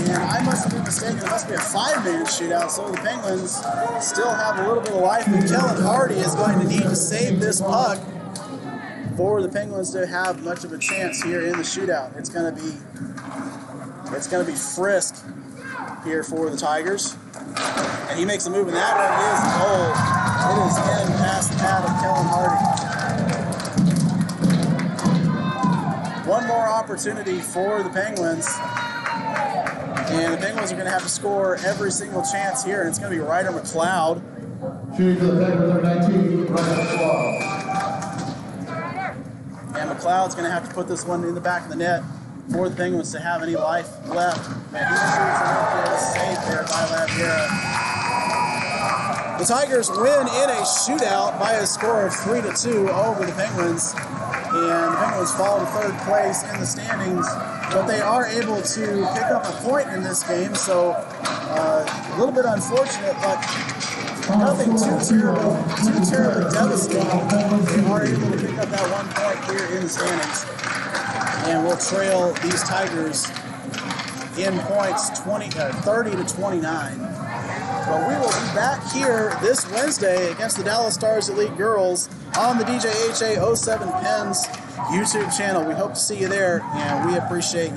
And I must have been mistaken, it must be a 5-man shootout, so the Penguins still have a little bit of life, but Kellen Hardy is going to need to save this puck for the Penguins to have much of a chance here in the shootout. It's going to be Frisk here for the Tigers. And he makes a move, and that one is goal. It is in past the pad of Kellen Hardy. One more opportunity for the Penguins. And the Penguins are going to have to score every single chance here, and it's going to be Ryder McLeod. Shooting for the Penguins, number 19, Ryder McLeod. And McLeod's going to have to put this one in the back of the net for the Penguins to have any life left. And he shoots it up there, saved there by Laviera. The Tigers win in a shootout by a score of 3-2 over the Penguins. And the Penguins fall to third place in the standings, but they are able to pick up a point in this game, so a little bit unfortunate, but nothing too terribly devastating. They are able to pick up that 1 point here in the standings, and will trail these Tigers in points 30-29. But we will be back here this Wednesday against the Dallas Stars Elite Girls on the DJHA 07 Pens YouTube channel. We hope to see you there, and we appreciate